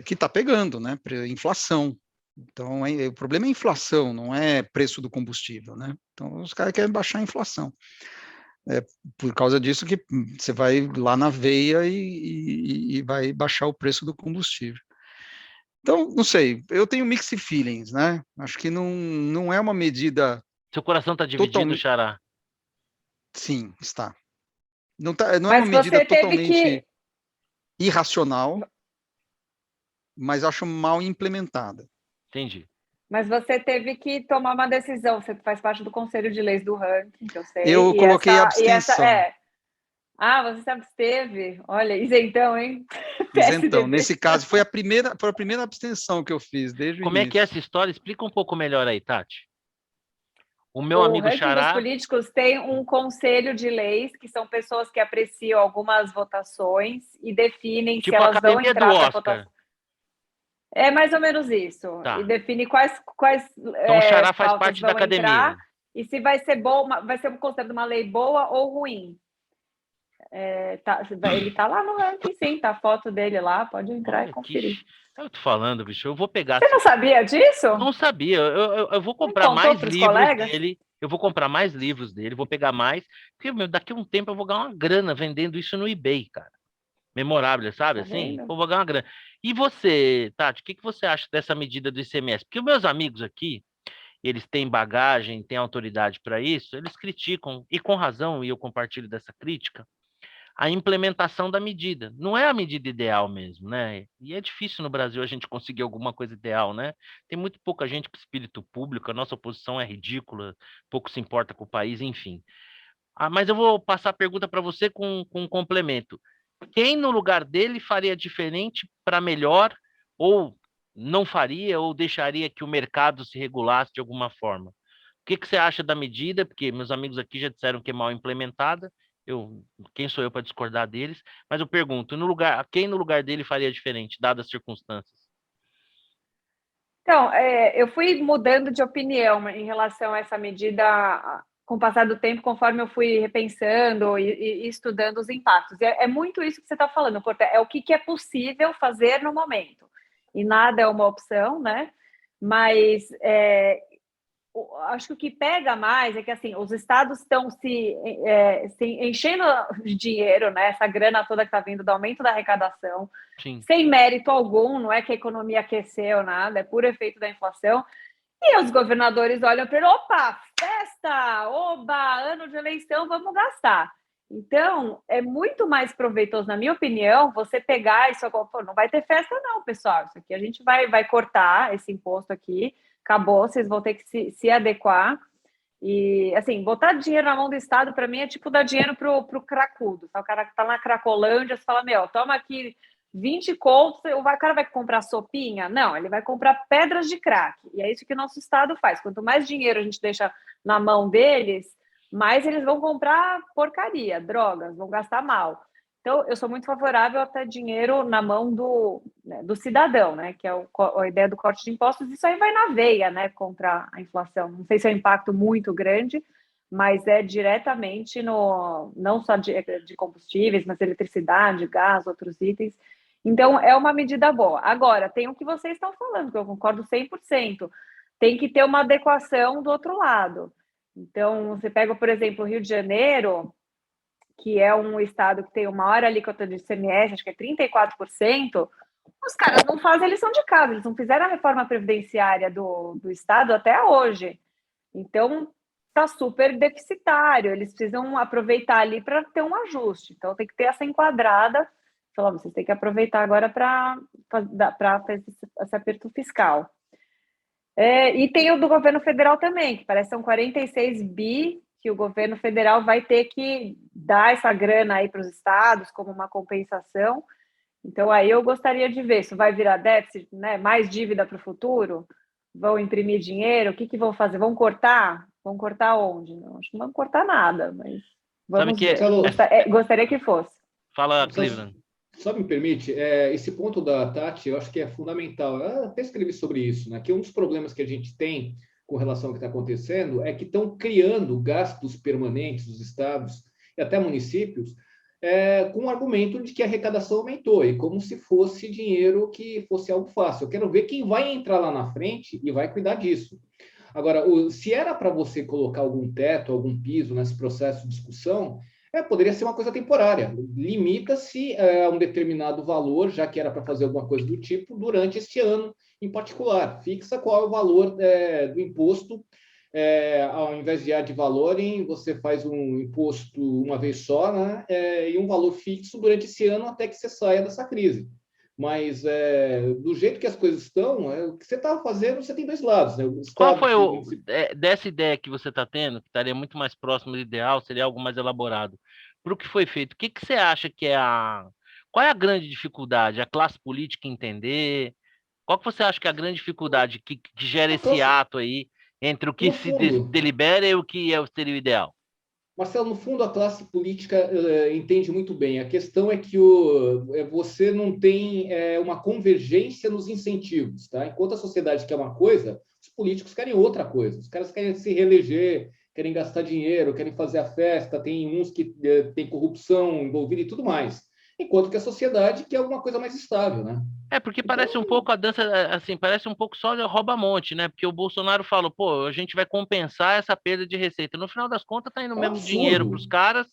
Que está pegando, né? Inflação. Então, o problema é a inflação, não é preço do combustível, né? Então, os caras querem baixar a inflação. Por causa disso que você vai lá na veia e vai baixar o preço do combustível. Então, não sei, eu tenho mixed feelings, né? Acho que não é uma medida Seu coração está dividido, totalmente... Xará? Sim, está. Não é uma Mas medida você teve totalmente que, irracional, mas acho mal implementada. Entendi. mas você teve que tomar uma decisão. Você faz parte do Conselho de Leis do ranking, que eu sei. Eu coloquei abstenção. Ah, você se absteve. Olha, isentão, hein? Isentão. PSDB. Nesse caso, foi a primeira abstenção que eu fiz desde o Como é que é início. essa história? Explica um pouco melhor aí, Tati. O meu O amigo ranking dos Xará... políticos tem um conselho de leis, que são pessoas que apreciam algumas votações e definem se Tipo a elas vão academia do entrar para Oscar. votação. É mais ou menos isso. E Tá. define quais Então o Xará faz pautas parte da vão academia. entrar e se vai ser boa, vai ser considerado uma lei boa ou ruim. Ele está lá no ranking, sim, tá a foto dele lá, pode entrar e Olha que... conferir. Eu tô falando, bicho, eu vou pegar... Você não sabia disso? Não sabia. Eu vou Não comprar contou mais para os livros colegas? dele. Eu vou comprar mais livros dele, vou pegar mais. Porque, meu, daqui a um tempo eu vou ganhar uma grana vendendo isso no eBay, cara. Memorável, sabe? Tá Assim, vendo? pô, vou ganhar uma grana. E você, Tati, o que você acha dessa medida do ICMS? Porque os meus amigos aqui, eles têm bagagem, têm autoridade para isso, eles criticam, e com razão, e eu compartilho dessa crítica, a implementação da medida. Não é a medida ideal mesmo, né? E é difícil no Brasil a gente conseguir alguma coisa ideal, né? Tem muito pouca gente com espírito público, a nossa oposição é ridícula, pouco se importa com o país, enfim. Mas eu vou passar a pergunta para você com um complemento. Quem no lugar dele faria diferente para melhor, ou não faria, ou deixaria que o mercado se regulasse de alguma forma? O que você acha da medida? Porque meus amigos aqui já disseram que é mal implementada. Quem sou eu para discordar deles? Mas eu pergunto, quem no lugar dele faria diferente, dadas as circunstâncias? Então, eu fui mudando de opinião em relação a essa medida com o passar do tempo, conforme eu fui repensando e estudando os impactos. E é muito isso que você está falando, Porta, é o que é possível fazer no momento. E nada é uma opção, né? Mas acho que o que pega mais é que assim os estados estão se enchendo de dinheiro, né? Essa grana toda que está vindo do aumento da arrecadação, Sim. sem mérito algum, não é que a economia aqueceu nada, é puro efeito da inflação. E os governadores olham para ele, opa, festa, oba, ano de eleição, vamos gastar. Então, é muito mais proveitoso, na minha opinião, você pegar isso, não vai ter festa não, pessoal, isso aqui a gente vai cortar esse imposto aqui, acabou, vocês vão ter que se adequar. E, assim, botar dinheiro na mão do Estado, para mim, é tipo dar dinheiro pro cracudo. O cara que tá na Cracolândia, você fala, meu, toma aqui 20 contos, o cara vai comprar sopinha? Não, ele vai comprar pedras de crack. E é isso que o nosso Estado faz. Quanto mais dinheiro a gente deixa na mão deles, mais eles vão comprar porcaria, drogas, vão gastar mal. Então, eu sou muito favorável a ter dinheiro na mão do cidadão, né? Que é a ideia do corte de impostos. Isso aí vai na veia, né? Contra a inflação. Não sei se é um impacto muito grande, mas é diretamente não só de combustíveis, mas eletricidade, gás, outros itens. Então, é uma medida boa. Agora, tem o que vocês estão falando, que eu concordo 100%. Tem que ter uma adequação do outro lado. Então, você pega, por exemplo, o Rio de Janeiro, que é um estado que tem uma maior alíquota de ICMS, acho que é 34%, os caras não fazem a lição de casa, eles não fizeram a reforma previdenciária do estado até hoje. Então, está super deficitário, eles precisam aproveitar ali para ter um ajuste. Então, tem que ter essa enquadrada. Falar, vocês têm que aproveitar agora para fazer esse aperto fiscal. E tem o do governo federal também, que parece que são 46 bi que o governo federal vai ter que dar essa grana aí para os estados como uma compensação. Então, aí eu gostaria de ver se vai virar déficit, né? Mais dívida para o futuro? Vão imprimir dinheiro? O que vão fazer? Vão cortar? Vão cortar onde? Não, acho que não vão cortar nada, mas vamos ver. Gostaria que fosse. Fala, Cleveland. Só me permite, esse ponto da Tati, eu acho que é fundamental. Eu até escrevi sobre isso, né? Que um dos problemas que a gente tem com relação ao que está acontecendo é que estão criando gastos permanentes dos estados e até municípios com o argumento de que a arrecadação aumentou e como se fosse dinheiro que fosse algo fácil. Eu quero ver quem vai entrar lá na frente e vai cuidar disso. Agora, se era para você colocar algum teto, algum piso nesse processo de discussão, poderia ser uma coisa temporária. Limita-se a um determinado valor, já que era para fazer alguma coisa do tipo, durante este ano em particular. Fixa qual é o valor do imposto. Ao invés de ad valorem, você faz um imposto uma vez só, né? E um valor fixo durante esse ano até que você saia dessa crise. Mas, do jeito que as coisas estão, o que você está fazendo, você tem dois lados. Né? Qual foi dessa ideia que você está tendo, que estaria muito mais próximo do ideal, seria algo mais elaborado, para o que foi feito? O que você acha que qual é a grande dificuldade? A classe política entender? Qual que você acha que é a grande dificuldade que gera esse ato aí entre o que se delibera e o que seria o ideal? Marcelo, no fundo, a classe política entende muito bem. A questão é que você não tem uma convergência nos incentivos. Tá? Enquanto a sociedade quer uma coisa, os políticos querem outra coisa. Os caras querem se reeleger, querem gastar dinheiro, querem fazer a festa, tem uns que tem corrupção envolvida e tudo mais. Enquanto que a sociedade quer alguma coisa mais estável, né? Porque parece um pouco a dança, assim, parece um pouco só de rouba-monte, né? Porque o Bolsonaro falou, pô, a gente vai compensar essa perda de receita. No final das contas, tá indo o mesmo dinheiro para os caras,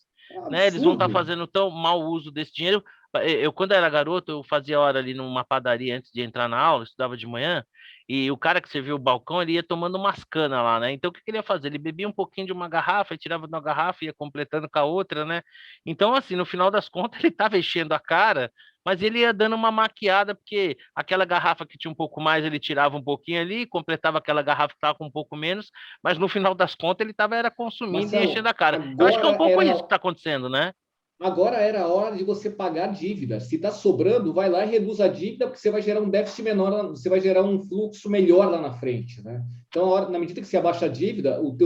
né? Eles vão estar fazendo tão mau uso desse dinheiro. Eu, quando era garoto, eu fazia hora ali numa padaria antes de entrar na aula, estudava de manhã, e o cara que serviu o balcão, ele ia tomando umas canas lá, né? Então, o que ele ia fazer? Ele bebia um pouquinho de uma garrafa e tirava de uma garrafa e ia completando com a outra, né? Então, assim, no final das contas, ele estava enchendo a cara, mas ele ia dando uma maquiada, porque aquela garrafa que tinha um pouco mais, ele tirava um pouquinho ali, completava aquela garrafa que estava com um pouco menos, mas no final das contas ele estava consumindo Marcelo, e enchendo a cara. Eu acho que é um pouco isso que está acontecendo, né? Agora era a hora de você pagar a dívida. Se está sobrando, vai lá e reduz a dívida, porque você vai gerar um déficit menor, você vai gerar um fluxo melhor lá na frente. Né? Então, na medida que você abaixa a dívida, o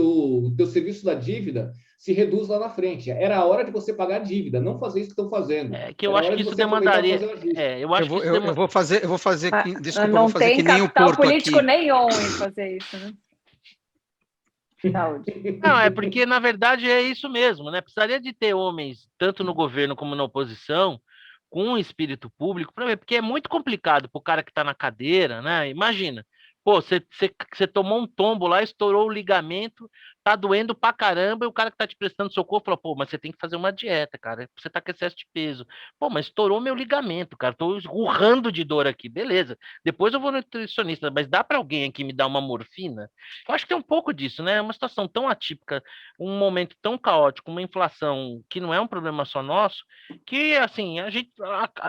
teu serviço da dívida se reduz lá na frente. Era a hora de você pagar a dívida, não fazer isso que estão fazendo. Que eu acho que isso demandaria. Eu vou fazer desculpa, não eu vou fazer tem que nem o Porto político aqui. nenhum em fazer isso, né? Saúde. Não, porque na verdade é isso mesmo, né? Precisaria de ter homens, tanto no governo como na oposição, com um espírito público, porque é muito complicado para o cara que está na cadeira, né? Imagina, pô, você tomou um tombo lá, estourou o ligamento, tá doendo pra caramba, e o cara que tá te prestando socorro falou, pô, mas você tem que fazer uma dieta, cara, você tá com excesso de peso. Pô, mas estourou meu ligamento, cara, tô urrando de dor aqui, beleza. Depois eu vou no nutricionista, mas dá para alguém aqui me dar uma morfina? Eu acho que tem um pouco disso, né? É uma situação tão atípica, um momento tão caótico, uma inflação que não é um problema só nosso, que, assim, a gente,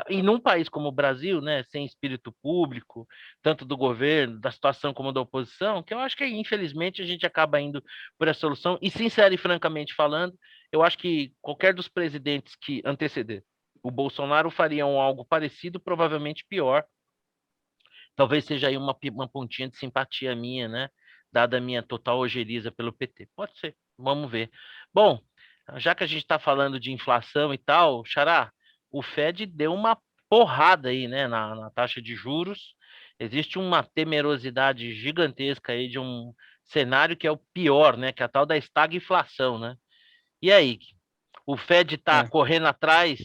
e num país como o Brasil, né, sem espírito público, tanto do governo, da situação como da oposição, que eu acho que, infelizmente, a gente acaba indo por essa solução. E, sincero e francamente falando, eu acho que qualquer dos presidentes que anteceder o Bolsonaro fariam algo parecido, provavelmente pior. Talvez seja aí uma pontinha de simpatia minha, né? Dada a minha total ojeriza pelo PT. Pode ser, vamos ver. Bom, já que a gente está falando de inflação e tal, Xará, o Fed deu uma porrada aí, né, na taxa de juros. Existe uma temerosidade gigantesca aí de um cenário que é o pior, né, que é a tal da estagflação, né? E aí, o Fed está correndo atrás,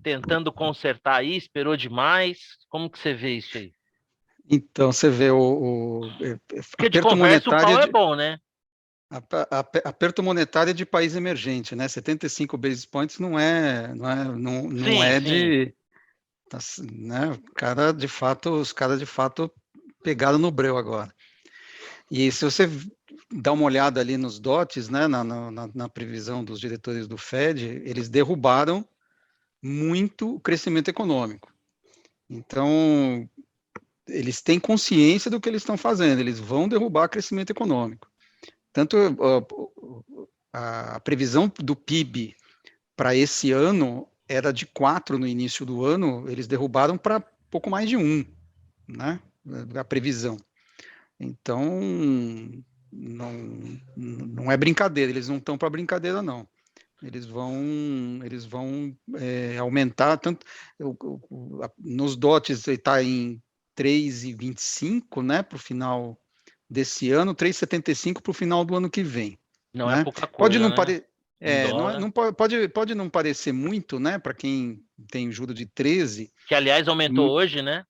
tentando consertar aí, esperou demais? Como que você vê isso aí? Então, você vê Porque de conversa o pau é bom, né? Aperto monetário de país emergente, né? 75 basis points não é de... Tá, né? Os caras de fato pegaram no breu agora. E se você dá uma olhada ali nos dotes, né, na previsão dos diretores do Fed, eles derrubaram muito o crescimento econômico. Então, eles têm consciência do que eles estão fazendo, eles vão derrubar o crescimento econômico. Tanto a previsão do PIB para esse ano era de 4 no início do ano, eles derrubaram para pouco mais de 1, né? A previsão. Então, não é brincadeira, eles não estão para brincadeira, não. Eles vão aumentar, tanto nos dotes está em 3,25, né, para o final desse ano, 3,75 para o final do ano que vem. Não, né? É pouca coisa, pode não parecer muito, né, para quem tem juro de 13. Que, aliás, aumentou hoje, né?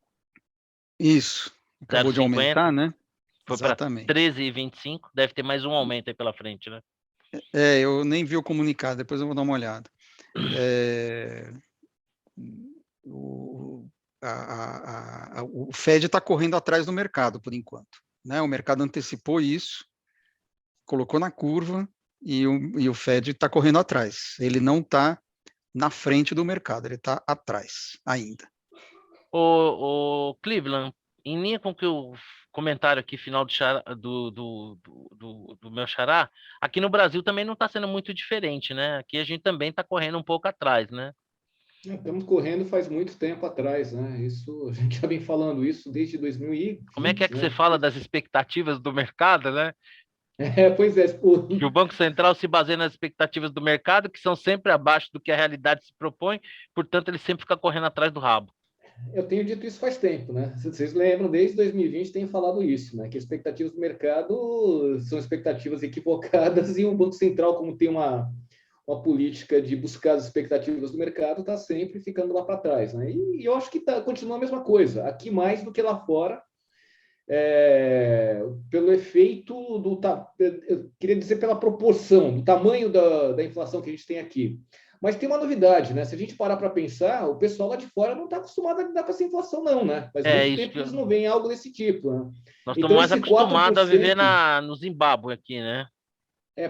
Isso, acabou de aumentar, né? Foi para Exatamente. 13,25, deve ter mais um aumento aí pela frente, né? Eu nem vi o comunicado, depois eu vou dar uma olhada. O, o Fed está correndo atrás do mercado, por enquanto. Né? O mercado antecipou isso, colocou na curva, e o Fed está correndo atrás. Ele não está na frente do mercado, ele está atrás ainda. O Cleveland, em linha com que o comentário aqui final do meu xará, aqui no Brasil também não está sendo muito diferente, né? Aqui a gente também está correndo um pouco atrás, né? Estamos correndo faz muito tempo atrás, né? Isso, a gente já vem falando isso desde 2020. Como é que né? você fala das expectativas do mercado, né? Pois é. Que o Banco Central se baseia nas expectativas do mercado, que são sempre abaixo do que a realidade se propõe, portanto, ele sempre fica correndo atrás do rabo. Eu tenho dito isso faz tempo, né? Vocês lembram, desde 2020 tenho falado isso, né? Que expectativas do mercado são expectativas equivocadas e o Banco Central, como tem uma política de buscar as expectativas do mercado, está sempre ficando lá para trás, né? E eu acho que continua a mesma coisa, aqui mais do que lá fora, pelo efeito eu queria dizer pela proporção, do tamanho da inflação que a gente tem aqui. Mas tem uma novidade, né? Se a gente parar para pensar, o pessoal lá de fora não está acostumado a lidar com essa inflação, não, né? Faz muito tempo que eles não veem algo desse tipo, né? Nós Então, estamos mais esse acostumados a 4%, viver no Zimbábue aqui, né?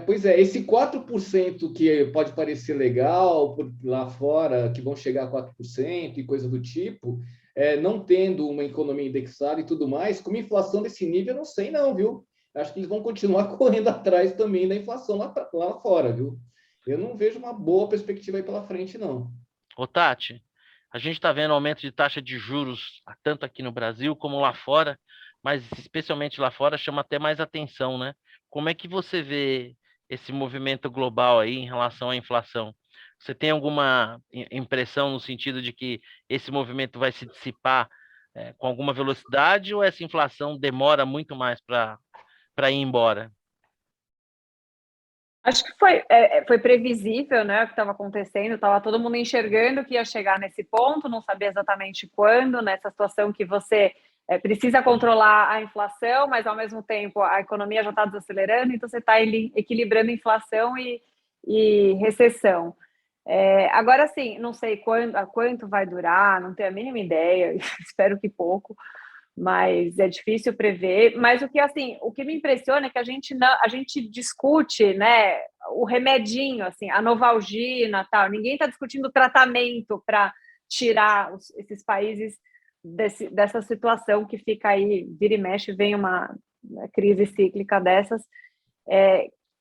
pois é, esse 4% que pode parecer legal lá fora, que vão chegar a 4% e coisa do tipo, não tendo uma economia indexada e tudo mais, com uma inflação desse nível, eu não sei não, viu? Acho que eles vão continuar correndo atrás também da inflação lá fora, viu? Eu não vejo uma boa perspectiva aí pela frente, não. Ô, Tati, a gente está vendo aumento de taxa de juros, tanto aqui no Brasil como lá fora, mas especialmente lá fora chama até mais atenção, né? Como é que você vê esse movimento global aí em relação à inflação? Você tem alguma impressão no sentido de que esse movimento vai se dissipar com alguma velocidade ou essa inflação demora muito mais para ir embora? Acho que foi previsível, né, o que estava acontecendo, estava todo mundo enxergando que ia chegar nesse ponto, não sabia exatamente quando, nessa situação que você precisa controlar a inflação, mas ao mesmo tempo a economia já está desacelerando, então você está equilibrando inflação e recessão. Agora sim, não sei quanto vai durar, não tenho a mínima ideia, espero que pouco, mas é difícil prever. Mas o que me impressiona é que a gente discute, né, o remedinho, assim, a Novalgina, tal. Ninguém está discutindo o tratamento para tirar esses países dessa situação que fica aí, vira e mexe, vem uma crise cíclica dessas,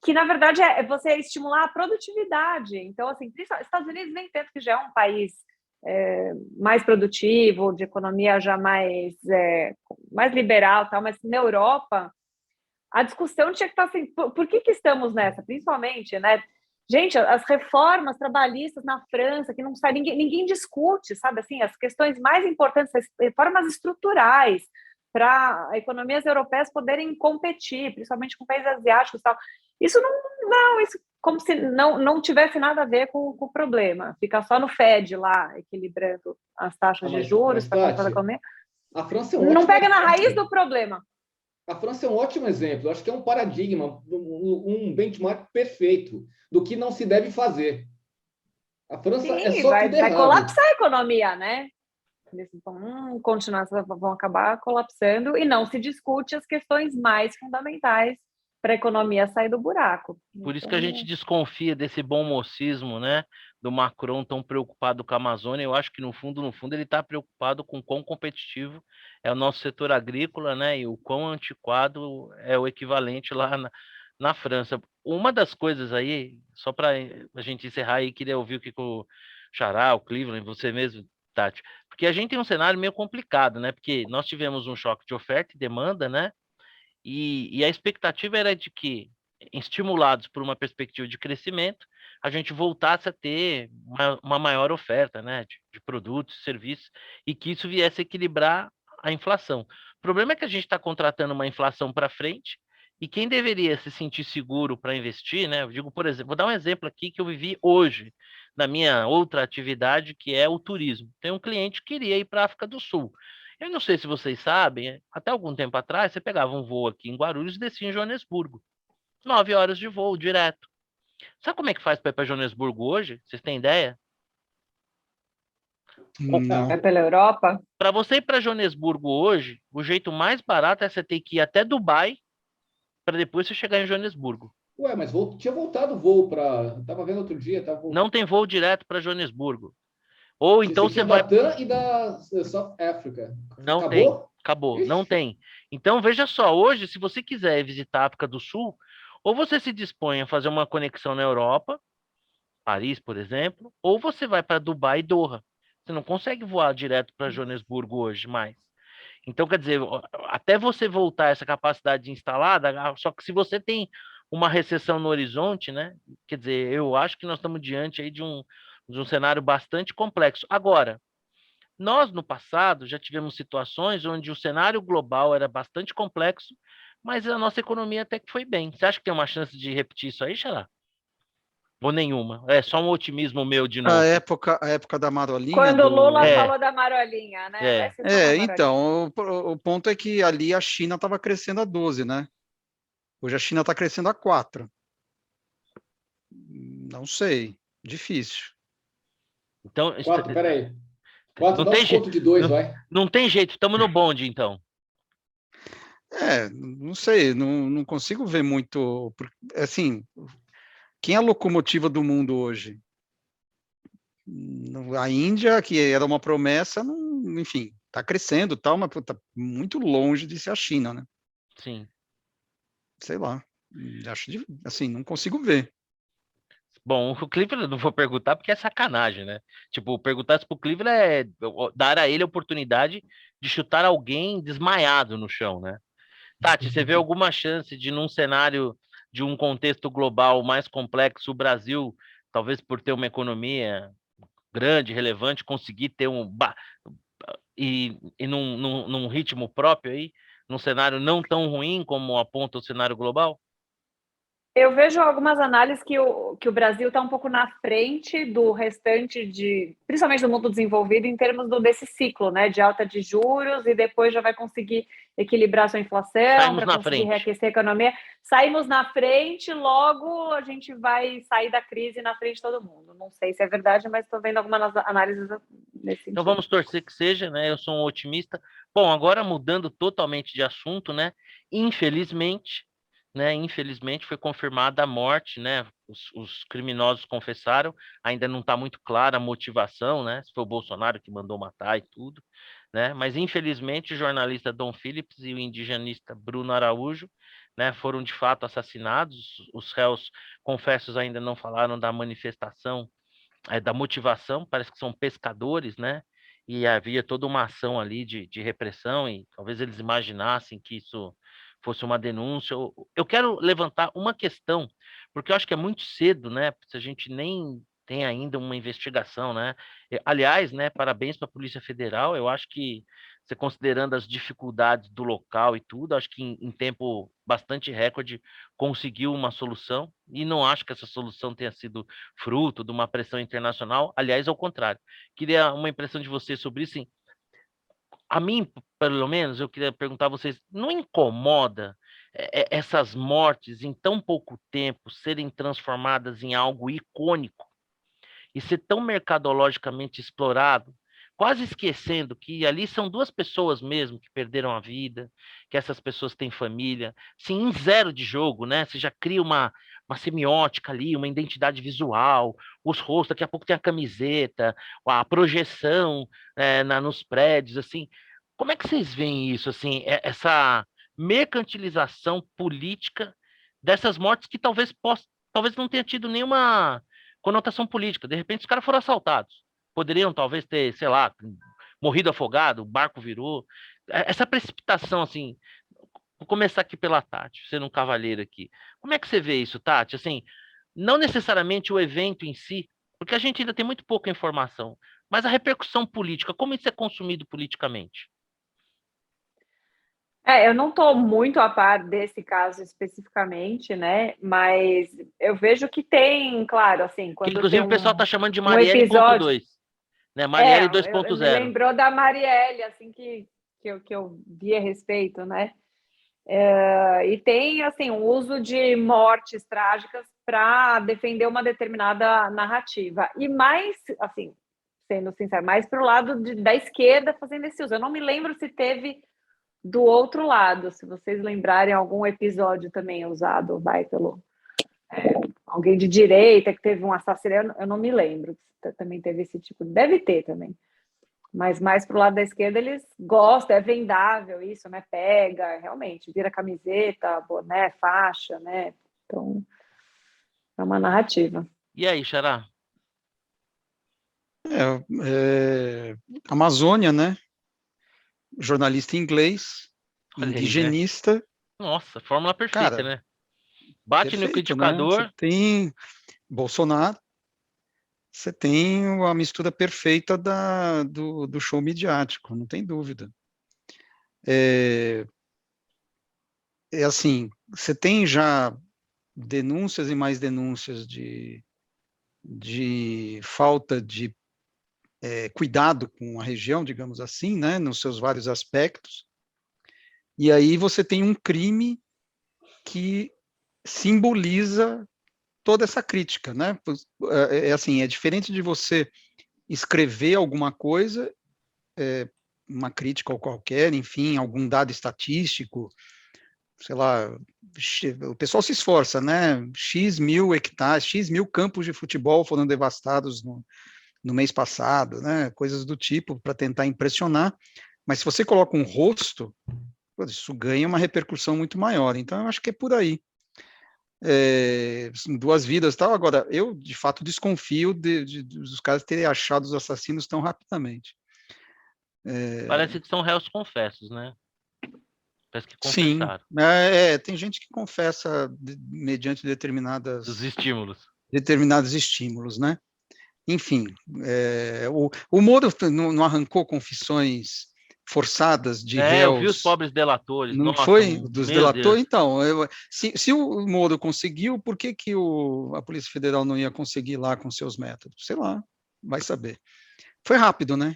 que na verdade é você estimular a produtividade. Então, assim, Estados Unidos nem tanto, que já é um país mais produtivo, de economia já mais liberal, tal, mas na Europa a discussão tinha que estar assim, por que estamos nessa? Principalmente, né? Gente, as reformas trabalhistas na França, que não sai, ninguém discute, sabe? Assim, as questões mais importantes, as reformas estruturais para economias europeias poderem competir, principalmente com países asiáticos e tal. Isso isso como se não tivesse nada a ver com o problema. Fica só no Fed lá, equilibrando as taxas de juros para controlar a economia. A França é não pega na raiz do problema. A França é um ótimo exemplo. Eu acho que é um paradigma, um benchmark perfeito do que não se deve fazer. A França é só tudo errado. Vai colapsar a economia, né? Eles vão continuar, vão acabar colapsando e não se discute as questões mais fundamentais para a economia sair do buraco. Por isso que a gente desconfia desse bom mocismo, né, do Macron tão preocupado com a Amazônia. Eu acho que no fundo ele está preocupado com quão competitivo é o nosso setor agrícola, né, e o quão antiquado é o equivalente lá na França. Uma das coisas aí, só para a gente encerrar aí, queria ouvir o que o Xará, o Cleveland, você mesmo, Tati, porque a gente tem um cenário meio complicado, né, porque nós tivemos um choque de oferta e demanda, né, e a expectativa era de que, estimulados por uma perspectiva de crescimento, a gente voltasse a ter uma maior oferta, né, de produtos, serviços, e que isso viesse a equilibrar a inflação. O problema é que a gente está contratando uma inflação para frente, e quem deveria se sentir seguro para investir, né? Eu digo, por exemplo, vou dar um exemplo aqui que eu vivi hoje, na minha outra atividade, que é o turismo. Tem um cliente que queria ir para a África do Sul. Eu não sei se vocês sabem, até algum tempo atrás, você pegava um voo aqui em Guarulhos e descia em Joanesburgo. 9 horas de voo, direto. Sabe como é que faz para ir para Joanesburgo hoje? Vocês têm ideia? Não. Vai pela Europa? Para você ir para Joanesburgo hoje, o jeito mais barato é você ter que ir até Dubai para depois você chegar em Joanesburgo. Ué, mas tinha voltado o voo para. Estava vendo outro dia, Não tem voo direto para Joanesburgo. Ou então Vocês você tinham da vai. TAM e da South Africa. Não tem. Acabou? Acabou. Ixi. Não tem. Então, veja só, hoje, se você quiser visitar a África do Sul, ou você se dispõe a fazer uma conexão na Europa, Paris, por exemplo, ou você vai para Dubai e Doha. Você não consegue voar direto para Joanesburgo hoje mais. Então, quer dizer, até você voltar essa capacidade instalada, só que se você tem uma recessão no horizonte, né? Quer dizer, eu acho que nós estamos diante aí de um cenário bastante complexo. Agora, nós no passado já tivemos situações onde o cenário global era bastante complexo, mas a nossa economia até que foi bem. Você acha que tem uma chance de repetir isso aí, Xará? Ou nenhuma? É só um otimismo meu de novo. A época da Marolinha. Quando o Lula É. falou da Marolinha, né? É. Vai ser só uma Marolinha. Então, o ponto é que ali a China estava crescendo a 12, né? Hoje a China está crescendo a 4. Não sei, difícil. Então, 4, peraí. 4 não dá um tem desconto jeito, de 2, vai. não tem jeito, estamos no bonde, então. Não sei, não consigo ver muito. Assim, quem é a locomotiva do mundo hoje? A Índia, que era uma promessa, enfim, está crescendo, tal, mas está muito longe de ser a China, né? Sim. Sei lá, acho assim, não consigo ver. Bom, o Cleveland eu não vou perguntar porque é sacanagem, né? Tipo, perguntar se pro Cleveland é dar a ele a oportunidade de chutar alguém desmaiado no chão, né? Tati, você vê alguma chance de, num cenário de um contexto global mais complexo, o Brasil, talvez por ter uma economia grande, relevante, conseguir ter e num ritmo próprio aí, num cenário não tão ruim como aponta o cenário global? Eu vejo algumas análises que o Brasil está um pouco na frente do restante principalmente do mundo desenvolvido, em termos desse ciclo, né, de alta de juros, e depois já vai conseguir equilibrar sua inflação para conseguir reaquecer a economia. Saímos na frente, logo a gente vai sair da crise na frente de todo mundo. Não sei se é verdade, mas estou vendo algumas análises nesse sentido. Então vamos torcer que seja, né? Eu sou um otimista. Bom, agora mudando totalmente de assunto, né? Infelizmente foi confirmada a morte, né? Os criminosos confessaram, ainda não está muito clara a motivação, né? Se foi o Bolsonaro que mandou matar e tudo, né? Mas infelizmente o jornalista Dom Phillips e o indigenista Bruno Araújo, né, foram de fato assassinados. Os réus confessos ainda não falaram da manifestação, da motivação, parece que são pescadores, né? E havia toda uma ação ali de repressão, e talvez eles imaginassem que isso fosse uma denúncia. Eu quero levantar uma questão, porque eu acho que é muito cedo, né? Se a gente nem tem ainda uma investigação, né? Aliás, né, parabéns para a Polícia Federal, eu acho que, você considerando as dificuldades do local e tudo, acho que em tempo bastante recorde conseguiu uma solução, e não acho que essa solução tenha sido fruto de uma pressão internacional, aliás, ao contrário. Queria uma impressão de vocês sobre isso, sim. A mim, pelo menos, eu queria perguntar a vocês, não incomoda essas mortes em tão pouco tempo serem transformadas em algo icônico e ser tão mercadologicamente explorado, quase esquecendo que ali são duas pessoas mesmo que perderam a vida, que essas pessoas têm família, sim, em zero de jogo, né? Você já cria uma semiótica ali, uma identidade visual, os rostos, daqui a pouco tem a camiseta, a projeção nos prédios, assim. Como é que vocês veem isso, assim, essa mercantilização política dessas mortes que talvez não tenha tido nenhuma conotação política. De repente, os caras foram assaltados. Poderiam, talvez, ter, sei lá, morrido afogado, o barco virou. Essa precipitação, assim, vou começar aqui pela Tati, sendo um cavalheiro aqui. Como é que você vê isso, Tati? Assim, não necessariamente o evento em si, porque a gente ainda tem muito pouca informação, mas a repercussão política, como isso é consumido politicamente? Eu não estou muito a par desse caso especificamente, né? Mas eu vejo que tem, claro, assim, quando que, inclusive tem o pessoal está chamando de um Marielle episódio... 2, né? Marielle me 2.0. lembrou da Marielle, assim, que que eu vi a respeito, né? E tem, assim, um uso de mortes trágicas para defender uma determinada narrativa. E mais, assim, sendo sincero, mais para o lado da esquerda fazendo esse uso. Eu não me lembro se teve do outro lado, se vocês lembrarem algum episódio também usado pelo alguém de direita que teve um assassinato, eu não me lembro. Também teve esse tipo, deve ter também. Mas mais para o lado da esquerda eles gostam, é vendável isso, né? Pega, realmente, vira camiseta, boné, faixa, né? Então, é uma narrativa. E aí, Xará? Amazônia, né? Jornalista inglês, Olha aí, né? indigenista. Nossa, fórmula perfeita, Cara, né? Bate no perfeito, né? Você liquidificador. tem Bolsonaro, você tem a mistura perfeita do show midiático, não tem dúvida. É assim, você tem já denúncias e mais denúncias de falta de cuidado com a região, digamos assim, né, nos seus vários aspectos, e aí você tem um crime que simboliza toda essa crítica, né? Assim, é diferente de você escrever alguma coisa, uma crítica ou qualquer, enfim, algum dado estatístico, sei lá, o pessoal se esforça, né? X mil hectares, X mil campos de futebol foram devastados no mês passado, né? Coisas do tipo, para tentar impressionar, mas se você coloca um rosto, isso ganha uma repercussão muito maior, então eu acho que é por aí. Duas vidas e tal. Agora, eu, de fato, desconfio dos caras terem achado os assassinos tão rapidamente. Parece que são réus confessos, né? Parece que Sim, confessaram. tem gente que confessa mediante Os estímulos. determinados estímulos, né? Enfim, o Moro não arrancou confissões forçadas de Eu vi os réus. pobres delatores. Não Nossa, foi dos meu delatores? Deus. Então, se o Moro conseguiu, por que a Polícia Federal não ia conseguir lá com seus métodos? Sei lá, vai saber. Foi rápido, né?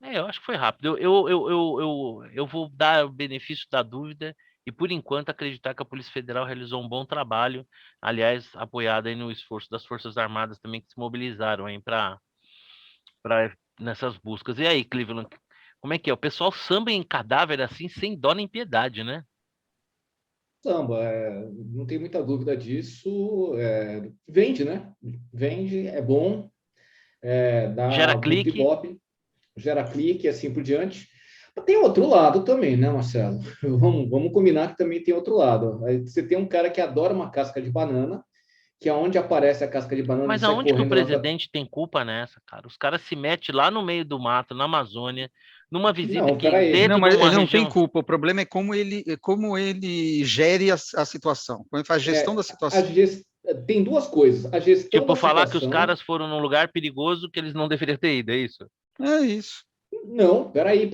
Eu acho que foi rápido. Eu vou dar o benefício da dúvida e, por enquanto, acreditar que a Polícia Federal realizou um bom trabalho, aliás, apoiada aí no esforço das Forças Armadas também, que se mobilizaram aí para nessas buscas. E aí, Cleveland, como é que é? O pessoal samba em cadáver assim, sem dó nem piedade, né? Samba, não tem muita dúvida disso. Vende, né? Vende, é bom, Gera dá muito clique. ibope, gera clique e assim por diante. Mas tem outro lado também, né, Marcelo? Vamos combinar que também tem outro lado. Aí você tem um cara que adora uma casca de banana, que é onde aparece a casca de banana, ele Mas sai aonde que o correndo lá para... presidente tem culpa nessa, cara? Os caras se metem lá no meio do mato, na Amazônia, numa visita Não, que peraí. Não, dentro de mas uma ele não tem região. culpa. O problema é como ele gere a situação, como ele faz a gestão da situação. Tem duas coisas. A gestão Tipo, da falar que os situação... caras foram num lugar perigoso que eles não deveriam ter ido, é isso? É isso. Não, peraí.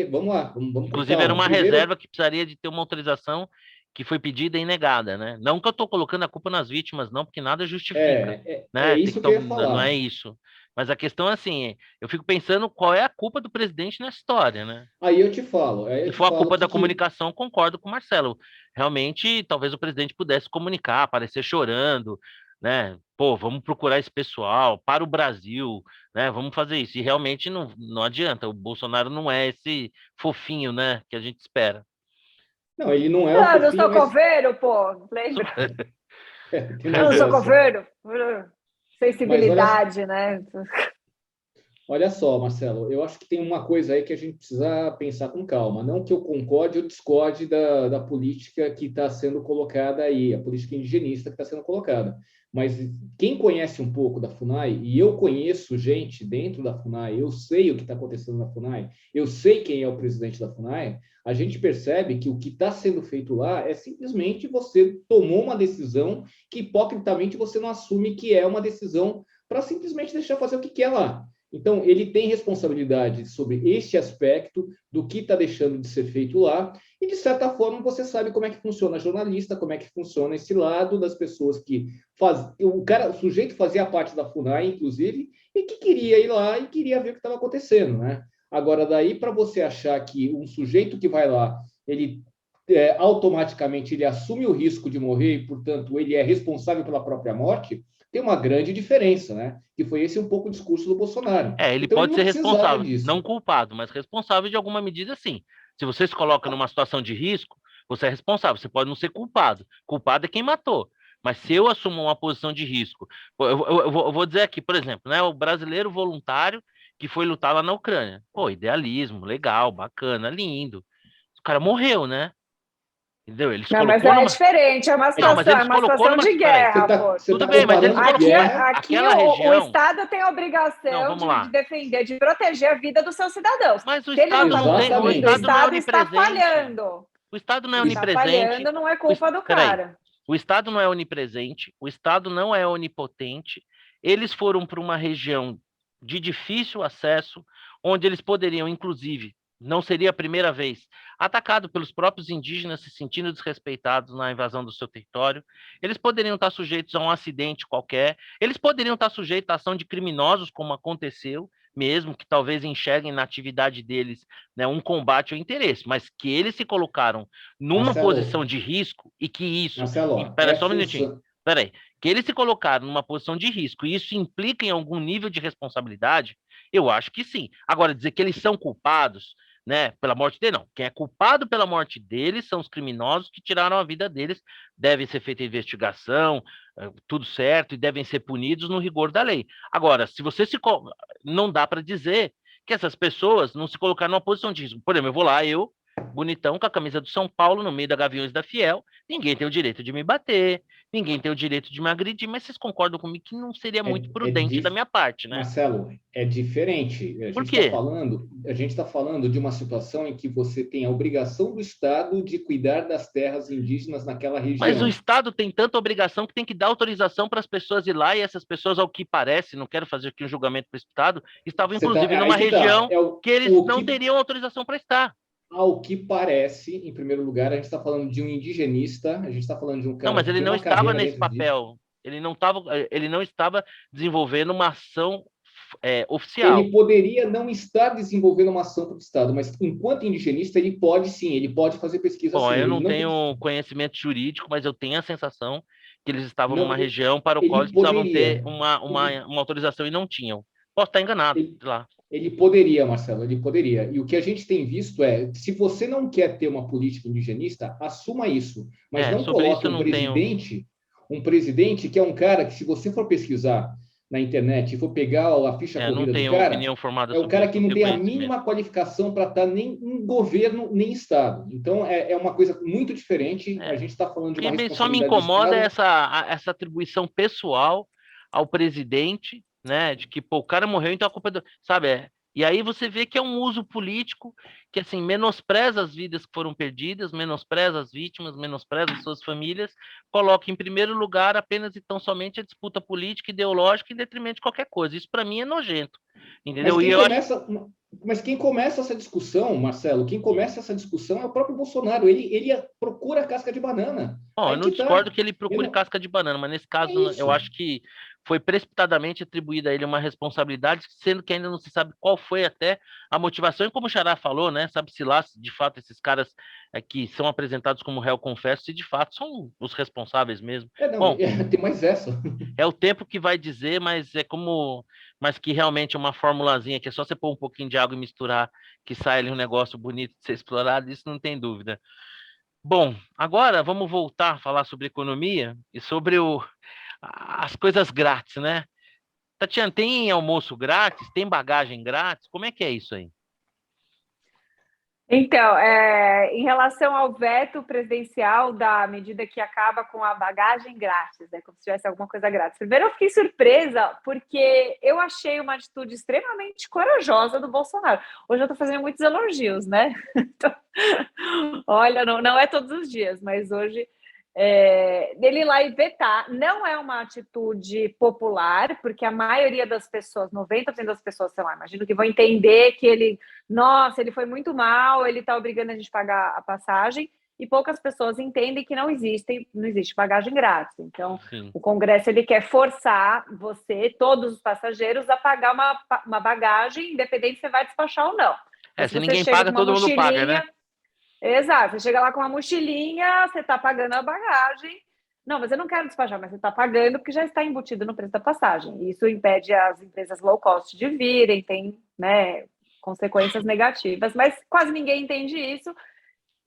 Vamos lá, vamos com Inclusive, era calma. uma Primeiro, reserva que precisaria de ter uma autorização que foi pedida e negada, né? Não que eu estou colocando a culpa nas vítimas, não, porque nada justifica, é né? Tem que isso que eu ia não é falar. isso. Mas a questão é assim, eu fico pensando qual é a culpa do presidente nessa história, né? Aí Se eu te for a falo culpa da que comunicação, concordo com o Marcelo. Realmente, talvez o presidente pudesse comunicar, aparecer chorando, né? Pô, vamos procurar esse pessoal para o Brasil, né? Vamos fazer isso. E realmente não adianta. O Bolsonaro não é esse fofinho, né? Que a gente espera. não, ele não é o Eu não fofinho, sou mas coveiro, pô, lembra? tem Eu mais não sou essa. coveiro. Mas Sensibilidade, né? olha só, Marcelo, eu acho que tem uma coisa aí que a gente precisa pensar com calma. Não que eu concorde ou discorde da política que está sendo colocada aí, a política indigenista que está sendo colocada. Mas quem conhece um pouco da FUNAI, e eu conheço gente dentro da FUNAI, eu sei o que está acontecendo na FUNAI, eu sei quem é o presidente da FUNAI, a gente percebe que o que está sendo feito lá é simplesmente você tomou uma decisão que hipocritamente você não assume que é uma decisão para simplesmente deixar fazer o que quer lá. Então, ele tem responsabilidade sobre este aspecto do que está deixando de ser feito lá, e, de certa forma, você sabe como é que funciona a jornalista, como é que funciona esse lado das pessoas que faz... o sujeito fazia parte da FUNAI, inclusive, e que queria ir lá e queria ver o que estava acontecendo, né? Agora, daí para você achar que um sujeito que vai lá, ele automaticamente ele assume o risco de morrer e, portanto, ele é responsável pela própria morte, tem uma grande diferença, né? Que foi esse um pouco o discurso do Bolsonaro. Ele Então, ele pode não ser precisava responsável, disso. não culpado, mas responsável de alguma medida, sim. Se você se coloca numa situação de risco, você é responsável, você pode não ser culpado. Culpado é quem matou. Mas se eu assumo uma posição de risco, eu vou dizer aqui, por exemplo, né, o brasileiro voluntário que foi lutar lá na Ucrânia. Pô, idealismo, legal, bacana, lindo. O cara morreu, né? Entendeu? Ele se Não, mas colocou é numa. diferente, Não, mas ele é se uma colocou situação numa. de Peraí, guerra, Você Afonso. tudo tá bem, mas ele se comparando colocou. guerra. Aqui Aquela o região. Estado tem a Não, obrigação vamos de lá. defender, de proteger a vida dos seus cidadãos. Mas o Se ele não Estado está não tem. O defendendo, o Exatamente. Estado não é Estado está onipresente. falhando. O Estado não é Está onipresente. falhando, não é culpa do Peraí. cara. O Estado não é onipresente. O Estado não é onipotente. Eles foram para uma região de difícil acesso, onde eles poderiam, inclusive, não seria a primeira vez, atacado pelos próprios indígenas se sentindo desrespeitados na invasão do seu território. Eles poderiam estar sujeitos a um acidente qualquer. Eles poderiam estar sujeitos à ação de criminosos, como aconteceu, mesmo que talvez enxerguem na atividade deles, né, um combate ao interesse, mas que eles se colocaram numa Marcelo, posição de risco e que isso. Marcelo, Espera só um minutinho. Peraí. Que eles se colocaram numa posição de risco e isso implica em algum nível de responsabilidade, eu acho que sim. Agora, dizer que eles são culpados, né, pela morte dele, não. Quem é culpado pela morte deles são os criminosos que tiraram a vida deles. Deve ser feita investigação, tudo certo, e devem ser punidos no rigor da lei. Agora, se você se. Não dá para dizer que essas pessoas não se colocaram numa posição de risco. Por exemplo, eu vou lá, bonitão, com a camisa do São Paulo, no meio da Gaviões da Fiel, ninguém tem o direito de me bater, ninguém tem o direito de me agredir, mas vocês concordam comigo que não seria muito prudente da minha parte, né? Marcelo, é diferente. Por quê? A gente está falando de uma situação em que você tem a obrigação do Estado de cuidar das terras indígenas naquela região. Mas o Estado tem tanta obrigação que tem que dar autorização para as pessoas ir lá, e essas pessoas, ao que parece, não quero fazer aqui um julgamento para o Estado, estavam inclusive numa região que eles não teriam autorização para estar. Ao que parece, em primeiro lugar, a gente está falando de um indigenista, a gente está falando de um cara. Não, mas ele não estava nesse papel. Ele não estava desenvolvendo uma ação oficial. Ele poderia não estar desenvolvendo uma ação para o Estado, mas enquanto indigenista, ele pode sim, ele pode fazer pesquisa. Bom, sim. eu não tenho conhecimento jurídico, mas eu tenho a sensação que eles estavam numa região para o qual eles precisavam ter uma autorização e não tinham. Posso estar enganado, sei lá. Ele poderia, Marcelo, ele poderia. E o que a gente tem visto é, se você não quer ter uma política indigenista, assuma isso. Mas não coloque um presidente que é um cara que, se você for pesquisar na internet e for pegar a ficha corrida do cara, é um cara que não tem a mínima qualificação para estar nem em governo, nem Estado. Então, é uma coisa muito diferente. A gente está falando de uma responsabilidade. Só me incomoda essa atribuição pessoal ao presidente, né, de que o cara morreu, então a culpa é do... Sabe, e aí você vê que é um uso político que, assim, menospreza as vidas que foram perdidas, menospreza as vítimas, menospreza as suas famílias, coloca em primeiro lugar apenas e tão somente a disputa política e ideológica em detrimento de qualquer coisa. Isso, para mim, é nojento, entendeu? Mas quem começa essa discussão, Marcelo, quem começa essa discussão é o próprio Bolsonaro. Ele procura casca de banana. Bom, eu não discordo que ele procure casca de banana, mas nesse caso eu acho que foi precipitadamente atribuída a ele uma responsabilidade, sendo que ainda não se sabe qual foi até a motivação. E como o Xará falou, né, sabe-se lá se de fato esses caras que são apresentados como réu confesso, se de fato são os responsáveis mesmo. Bom, tem mais essa. É o tempo que vai dizer, mas mas que realmente é uma formulazinha que é só você pôr um pouquinho de água e misturar, que sai ali um negócio bonito de ser explorado, isso não tem dúvida. Bom, agora vamos voltar a falar sobre economia e sobre as coisas grátis, né? Tatiana, tem almoço grátis? Tem bagagem grátis? Como é que é isso aí? Então, em relação ao veto presidencial da medida que acaba com a bagagem grátis, né, como se tivesse alguma coisa grátis. Primeiro, eu fiquei surpresa, porque eu achei uma atitude extremamente corajosa do Bolsonaro. Hoje eu estou fazendo muitos elogios, né? Então, olha, não é todos os dias, mas hoje... dele ir lá e vetar, não é uma atitude popular, porque a maioria das pessoas, 90% das pessoas, sei lá, imagino que vão entender que ele foi muito mal, ele está obrigando a gente a pagar a passagem, e poucas pessoas entendem que não existe bagagem grátis. Então, Sim. o Congresso ele quer forçar todos os passageiros, a pagar uma bagagem, independente se você vai despachar ou não. Então, Se ninguém paga, todo mundo paga, né? Exato, você chega lá com uma mochilinha, você está pagando a bagagem. Não, mas eu não quero despachar, mas você está pagando porque já está embutido no preço da passagem. Isso impede as empresas low cost de virem, tem, né, consequências negativas, mas quase ninguém entende isso.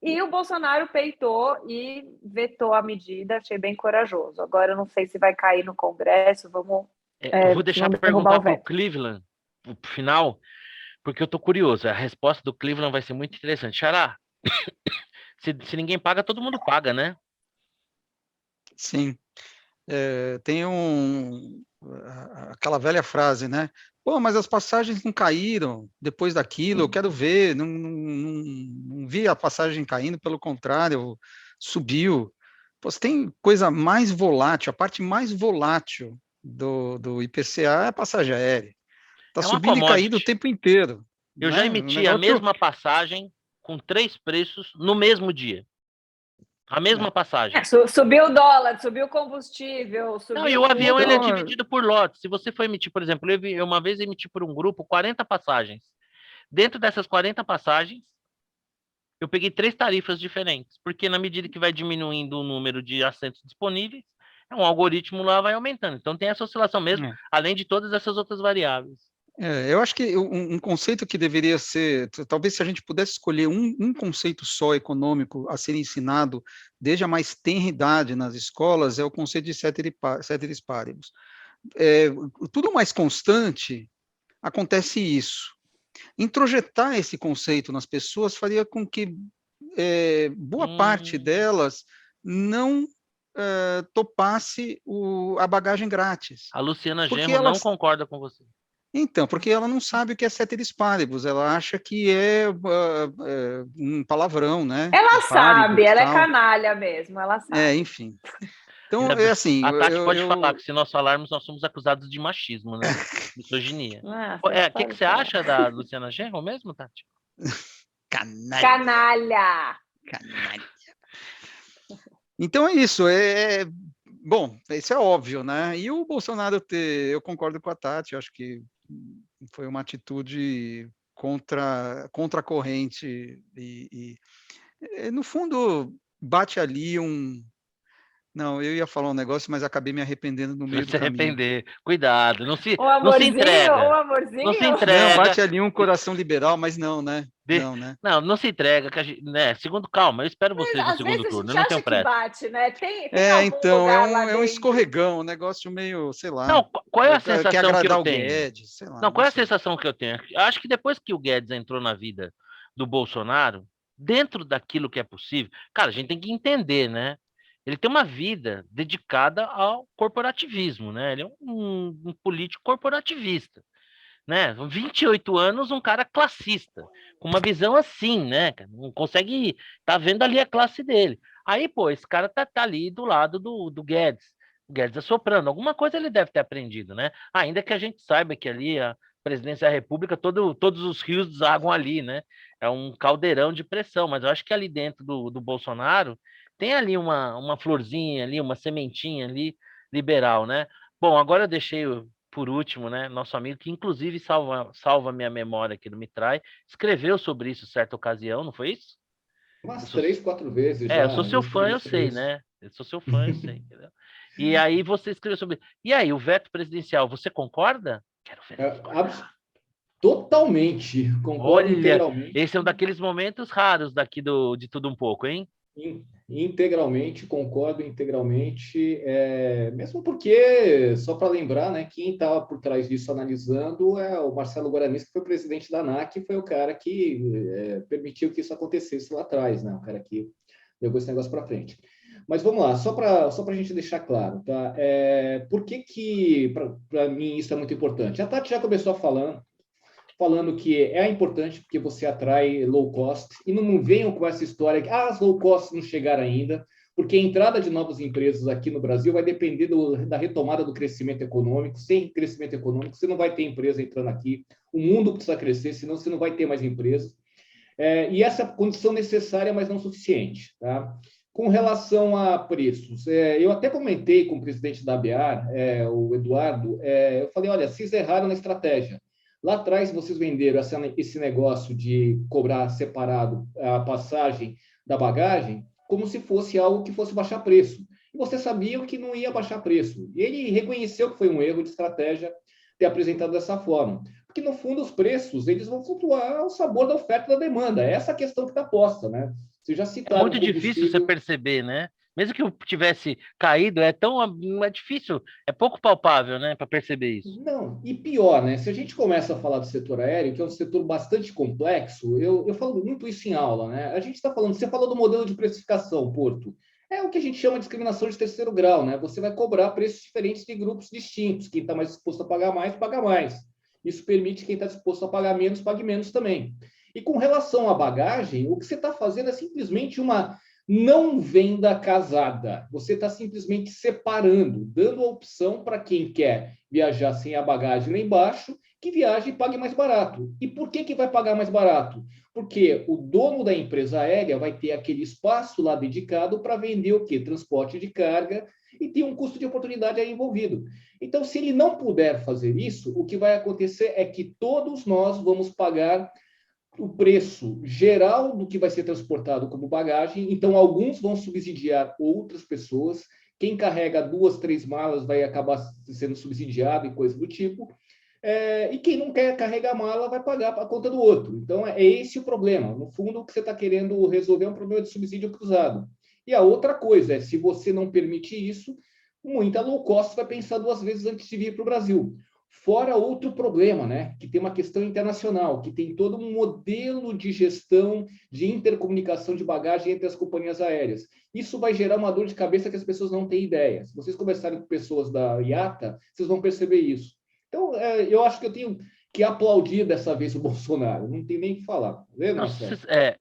E o Bolsonaro peitou e vetou a medida, achei bem corajoso. Agora eu não sei se vai cair no Congresso, eu vou deixar para perguntar para o Cleveland, no final, porque eu estou curioso. A resposta do Cleveland vai ser muito interessante. Xará, se ninguém paga, todo mundo paga, né? Sim. Tem aquela velha frase, né? Pô, mas as passagens não caíram depois daquilo, eu quero ver, não vi a passagem caindo, pelo contrário, subiu. Pô, você tem coisa mais volátil, a parte mais volátil do IPCA é a passagem aérea. Está subindo e caindo o tempo inteiro. Eu já emiti a mesma passagem com 3 preços no mesmo dia. A mesma passagem. Subiu o dólar, subiu o combustível. Não, e o avião ele é dividido por lotes. Se você for emitir, por exemplo, eu uma vez emiti por um grupo 40 passagens. Dentro dessas 40 passagens, eu peguei 3 tarifas diferentes, porque na medida que vai diminuindo o número de assentos disponíveis, um algoritmo lá vai aumentando. Então tem essa oscilação mesmo, além de todas essas outras variáveis. Eu acho que um conceito que deveria ser, talvez se a gente pudesse escolher um conceito só econômico a ser ensinado desde a mais tenra idade nas escolas, é o conceito de ceteris paribus. Tudo mais constante, acontece isso. Introjetar esse conceito nas pessoas faria com que boa parte delas não topasse a bagagem grátis. A Luciana Genro não concorda com você. Então, porque ela não sabe o que é ceteris paribus, ela acha que é um palavrão, né? Ela sabe, ela é canalha mesmo, ela sabe. Enfim. Então, é assim... A Tati pode falar que se nós falarmos, nós somos acusados de machismo, né? Misoginia. O que você acha da Luciana Genro mesmo, Tati? Canalha. Então é isso, bom, isso é óbvio, né? E o Bolsonaro eu concordo com a Tati, eu acho que foi uma atitude contra a corrente e, no fundo, bate ali Não, eu ia falar um negócio, mas acabei me arrependendo no meio do caminho. Arrepender. Cuidado, não se entrega. Não se entrega. Não, bate ali um coração liberal, mas não, né? Não se entrega. Né? Segundo, calma, eu espero vocês no segundo turno, eu não tenho pressa. Bate, né? Tem então, é um escorregão, um negócio meio, sei lá. Não, qual é a sensação que eu tenho? Guedes, sei lá, não, qual é a sensação que eu tenho? Acho que depois que o Guedes entrou na vida do Bolsonaro, dentro daquilo que é possível, cara, a gente tem que entender, né? Ele tem uma vida dedicada ao corporativismo, né? Ele é um político corporativista, né? 28 anos, um cara classista, com uma visão assim, né? Não consegue tá vendo ali a classe dele. Aí, pô, esse cara tá ali do lado do Guedes. O Guedes assoprando. Alguma coisa ele deve ter aprendido, né? Ainda que a gente saiba que ali a presidência da República, todos os rios desagam ali, né? É um caldeirão de pressão, mas eu acho que ali dentro do Bolsonaro tem ali uma florzinha ali, uma sementinha ali liberal, né? Bom, agora eu deixei por último, né, nosso amigo, que inclusive salva minha memória aqui, não me trai, escreveu sobre isso certa ocasião, não foi isso? Umas 3, 4 vezes. Eu sou seu fã, eu sei, né? Eu sou seu fã, eu sei, entendeu? E aí você escreveu sobre... E aí, o veto presidencial, você concorda? Quero ver. Totalmente, concordo integralmente. Esse é um daqueles momentos raros daqui de Tudo Um Pouco, hein? Integralmente, concordo integralmente, mesmo porque, só para lembrar, né, quem estava por trás disso analisando é o Marcelo Guaranis, que foi presidente da ANAC, foi o cara que permitiu que isso acontecesse lá atrás, né, o cara que levou esse negócio para frente. Mas vamos lá, só para a gente deixar claro, tá? Por que para mim isso é muito importante? A Tati já começou falando que é importante porque você atrai low cost, e não venham com essa história que as low cost não chegaram ainda, porque a entrada de novas empresas aqui no Brasil vai depender da retomada do crescimento econômico. Sem crescimento econômico, você não vai ter empresa entrando aqui, o mundo precisa crescer, senão você não vai ter mais empresas. E essa é a condição necessária, mas não suficiente. Tá? Com relação a preços, eu até comentei com o presidente da ABAR, o Eduardo, eu falei, olha, vocês erraram na estratégia. Lá atrás, vocês venderam esse negócio de cobrar separado a passagem da bagagem como se fosse algo que fosse baixar preço. E você sabia que não ia baixar preço. E ele reconheceu que foi um erro de estratégia ter apresentado dessa forma. Porque, no fundo, os preços eles vão flutuar ao sabor da oferta e da demanda. É essa a questão que está posta, né? Você já É citaram muito difícil você perceber, né? Mesmo que eu tivesse caído, é difícil, é pouco palpável, né, para perceber isso. Não, e pior, né? Se a gente começa a falar do setor aéreo, que é um setor bastante complexo, eu falo muito isso em aula, né? A gente está falando, você falou do modelo de precificação, Porto. É o que a gente chama de discriminação de terceiro grau, né? Você vai cobrar preços diferentes de grupos distintos. Quem está mais disposto a pagar mais, paga mais. Isso permite que quem está disposto a pagar menos, pague menos também. E com relação à bagagem, o que você está fazendo é simplesmente uma não venda casada. Você está simplesmente separando, dando a opção para quem quer viajar sem a bagagem lá embaixo, que viaje e pague mais barato. E por que vai pagar mais barato? Porque o dono da empresa aérea vai ter aquele espaço lá dedicado para vender o quê? Transporte de carga, e tem um custo de oportunidade aí envolvido. Então, se ele não puder fazer isso, o que vai acontecer é que todos nós vamos pagar o preço geral do que vai ser transportado como bagagem, então alguns vão subsidiar outras pessoas, quem carrega 2, 3 malas vai acabar sendo subsidiado e coisa do tipo, e quem não quer carregar mala vai pagar a conta do outro. Então, é esse o problema. No fundo, o que você está querendo resolver é um problema de subsídio cruzado. E a outra coisa é, se você não permite isso, muita low cost vai pensar 2 vezes antes de vir para o Brasil. Fora outro problema, né? Que tem uma questão internacional, que tem todo um modelo de gestão de intercomunicação de bagagem entre as companhias aéreas. Isso vai gerar uma dor de cabeça que as pessoas não têm ideia. Se vocês conversarem com pessoas da IATA, vocês vão perceber isso. Então, eu acho que eu tenho que aplaudir dessa vez o Bolsonaro. Não tem nem o que falar. Tá vendo, Marcelo?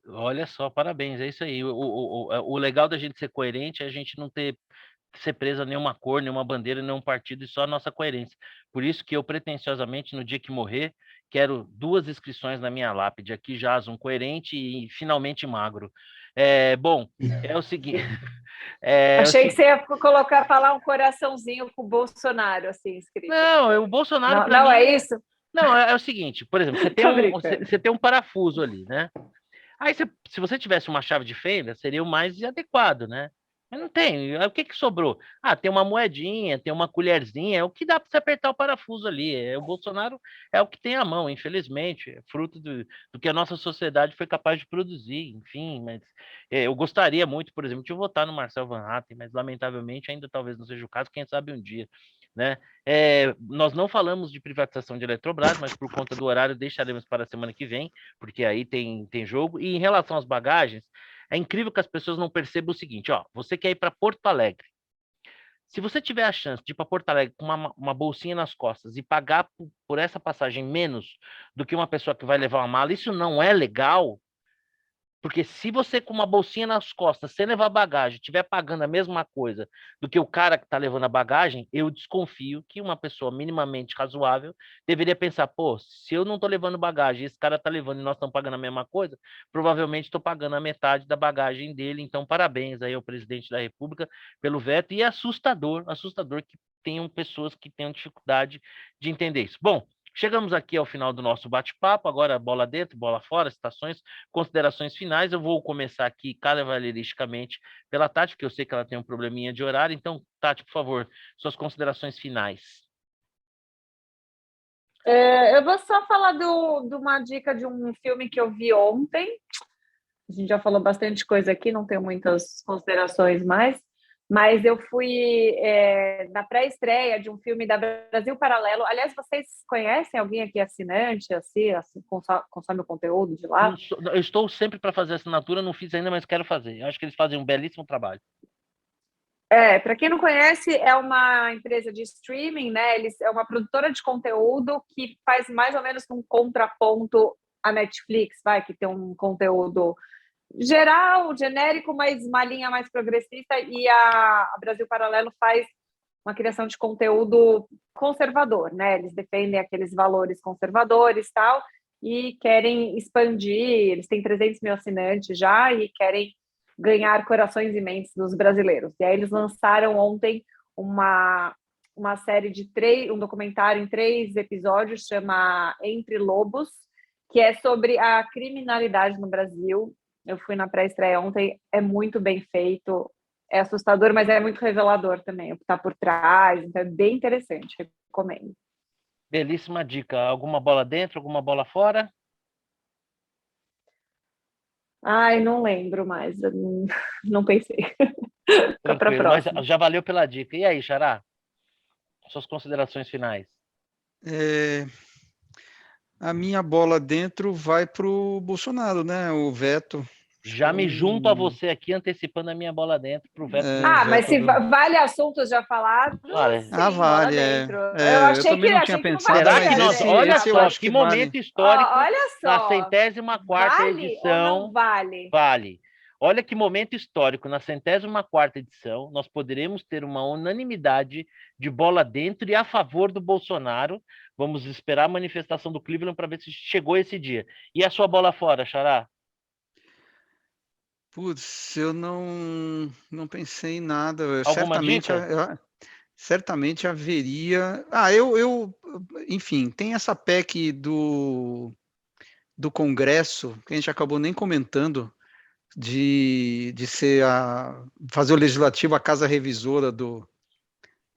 Olha só, parabéns, é isso aí. O legal da gente ser coerente é a gente não ser preso a nenhuma cor, nenhuma bandeira, nenhum partido, e só a nossa coerência. Por isso que eu, pretensiosamente, no dia que morrer, quero 2 inscrições na minha lápide. Aqui jaz um coerente e finalmente magro. Bom, é o seguinte... Achei que você ia falar um coraçãozinho com o Bolsonaro, assim, escrito. Não, o Bolsonaro, para não mim... é isso? Não, é o seguinte, por exemplo, você tem um parafuso ali, né? Aí, se você tivesse uma chave de fenda, seria o mais adequado, né? Mas não tem. Aí, o que sobrou? Tem uma moedinha, tem uma colherzinha, é o que dá para você apertar o parafuso ali. O Bolsonaro é o que tem à mão, infelizmente, é fruto do que a nossa sociedade foi capaz de produzir, enfim. Mas eu gostaria muito, por exemplo, de votar no Marcel Van Hatten, mas lamentavelmente ainda talvez não seja o caso, quem sabe um dia, né? Nós não falamos de privatização de Eletrobras, mas por conta do horário deixaremos para a semana que vem, porque aí tem jogo. E em relação às bagagens, é incrível que as pessoas não percebam o seguinte, ó, você quer ir para Porto Alegre. Se você tiver a chance de ir para Porto Alegre com uma bolsinha nas costas e pagar por essa passagem menos do que uma pessoa que vai levar uma mala, isso não é legal. Porque se você com uma bolsinha nas costas, sem levar bagagem, estiver pagando a mesma coisa do que o cara que está levando a bagagem, eu desconfio que uma pessoa minimamente razoável deveria pensar, pô, se eu não estou levando bagagem, esse cara está levando e nós estamos pagando a mesma coisa, provavelmente estou pagando a metade da bagagem dele. Então, parabéns aí ao presidente da República pelo veto. E é assustador que tenham pessoas que tenham dificuldade de entender isso. Bom, chegamos aqui ao final do nosso bate-papo, agora bola dentro, bola fora, citações, considerações finais. Eu vou começar aqui cavalheiristicamente pela Tati, porque eu sei que ela tem um probleminha de horário. Então, Tati, por favor, suas considerações finais. Eu vou só falar de uma dica de um filme que eu vi ontem. A gente já falou bastante coisa aqui, não tenho muitas considerações mais. Mas eu fui na pré-estreia de um filme da Brasil Paralelo. Aliás, vocês conhecem alguém aqui assinante, assim consome o conteúdo de lá? Eu estou sempre para fazer assinatura, não fiz ainda, mas quero fazer. Eu acho que eles fazem um belíssimo trabalho. Para quem não conhece, é uma empresa de streaming, né? É uma produtora de conteúdo que faz mais ou menos um contraponto à Netflix, que tem um conteúdo geral, genérico, mas uma linha mais progressista, e a Brasil Paralelo faz uma criação de conteúdo conservador, né? Eles defendem aqueles valores conservadores e tal, e querem expandir, eles têm 300 mil assinantes já e querem ganhar corações e mentes dos brasileiros. E aí eles lançaram ontem uma série de um documentário em 3 episódios, chama Entre Lobos, que é sobre a criminalidade no Brasil. Eu fui na pré-estreia ontem, é muito bem feito, é assustador, mas é muito revelador também, o que está por trás, então é bem interessante, recomendo. Belíssima dica. Alguma bola dentro, alguma bola fora? Ai, não lembro mais, eu não pensei. Fica para Tranquilo, mas próxima. já valeu pela dica. E aí, Xará? Suas considerações finais. A minha bola dentro vai para o Bolsonaro, né? O veto. Acho que Já é me junto a você aqui, antecipando a minha bola dentro para o veto o Ah, mas veto se do. vale assuntos já falados, Olha, sim, bola Vale, dentro. Eu eu achei também não tinha achei que não pensado, será valia, que mas não? né? Olha esse eu só, acho que que vale. momento histórico Olha na só, 104ª vale ou não edição. vale? Vale. Olha que momento histórico. Na 104ª edição, nós poderemos ter uma unanimidade de bola dentro e a favor do Bolsonaro. Vamos esperar a manifestação do Cleveland para ver se chegou esse dia. E a sua bola fora, Xará? Putz, eu não pensei em nada. Alguma dica? Certamente haveria. Enfim, tem essa PEC do Congresso, que a gente acabou nem comentando, de fazer o legislativo a casa revisora do,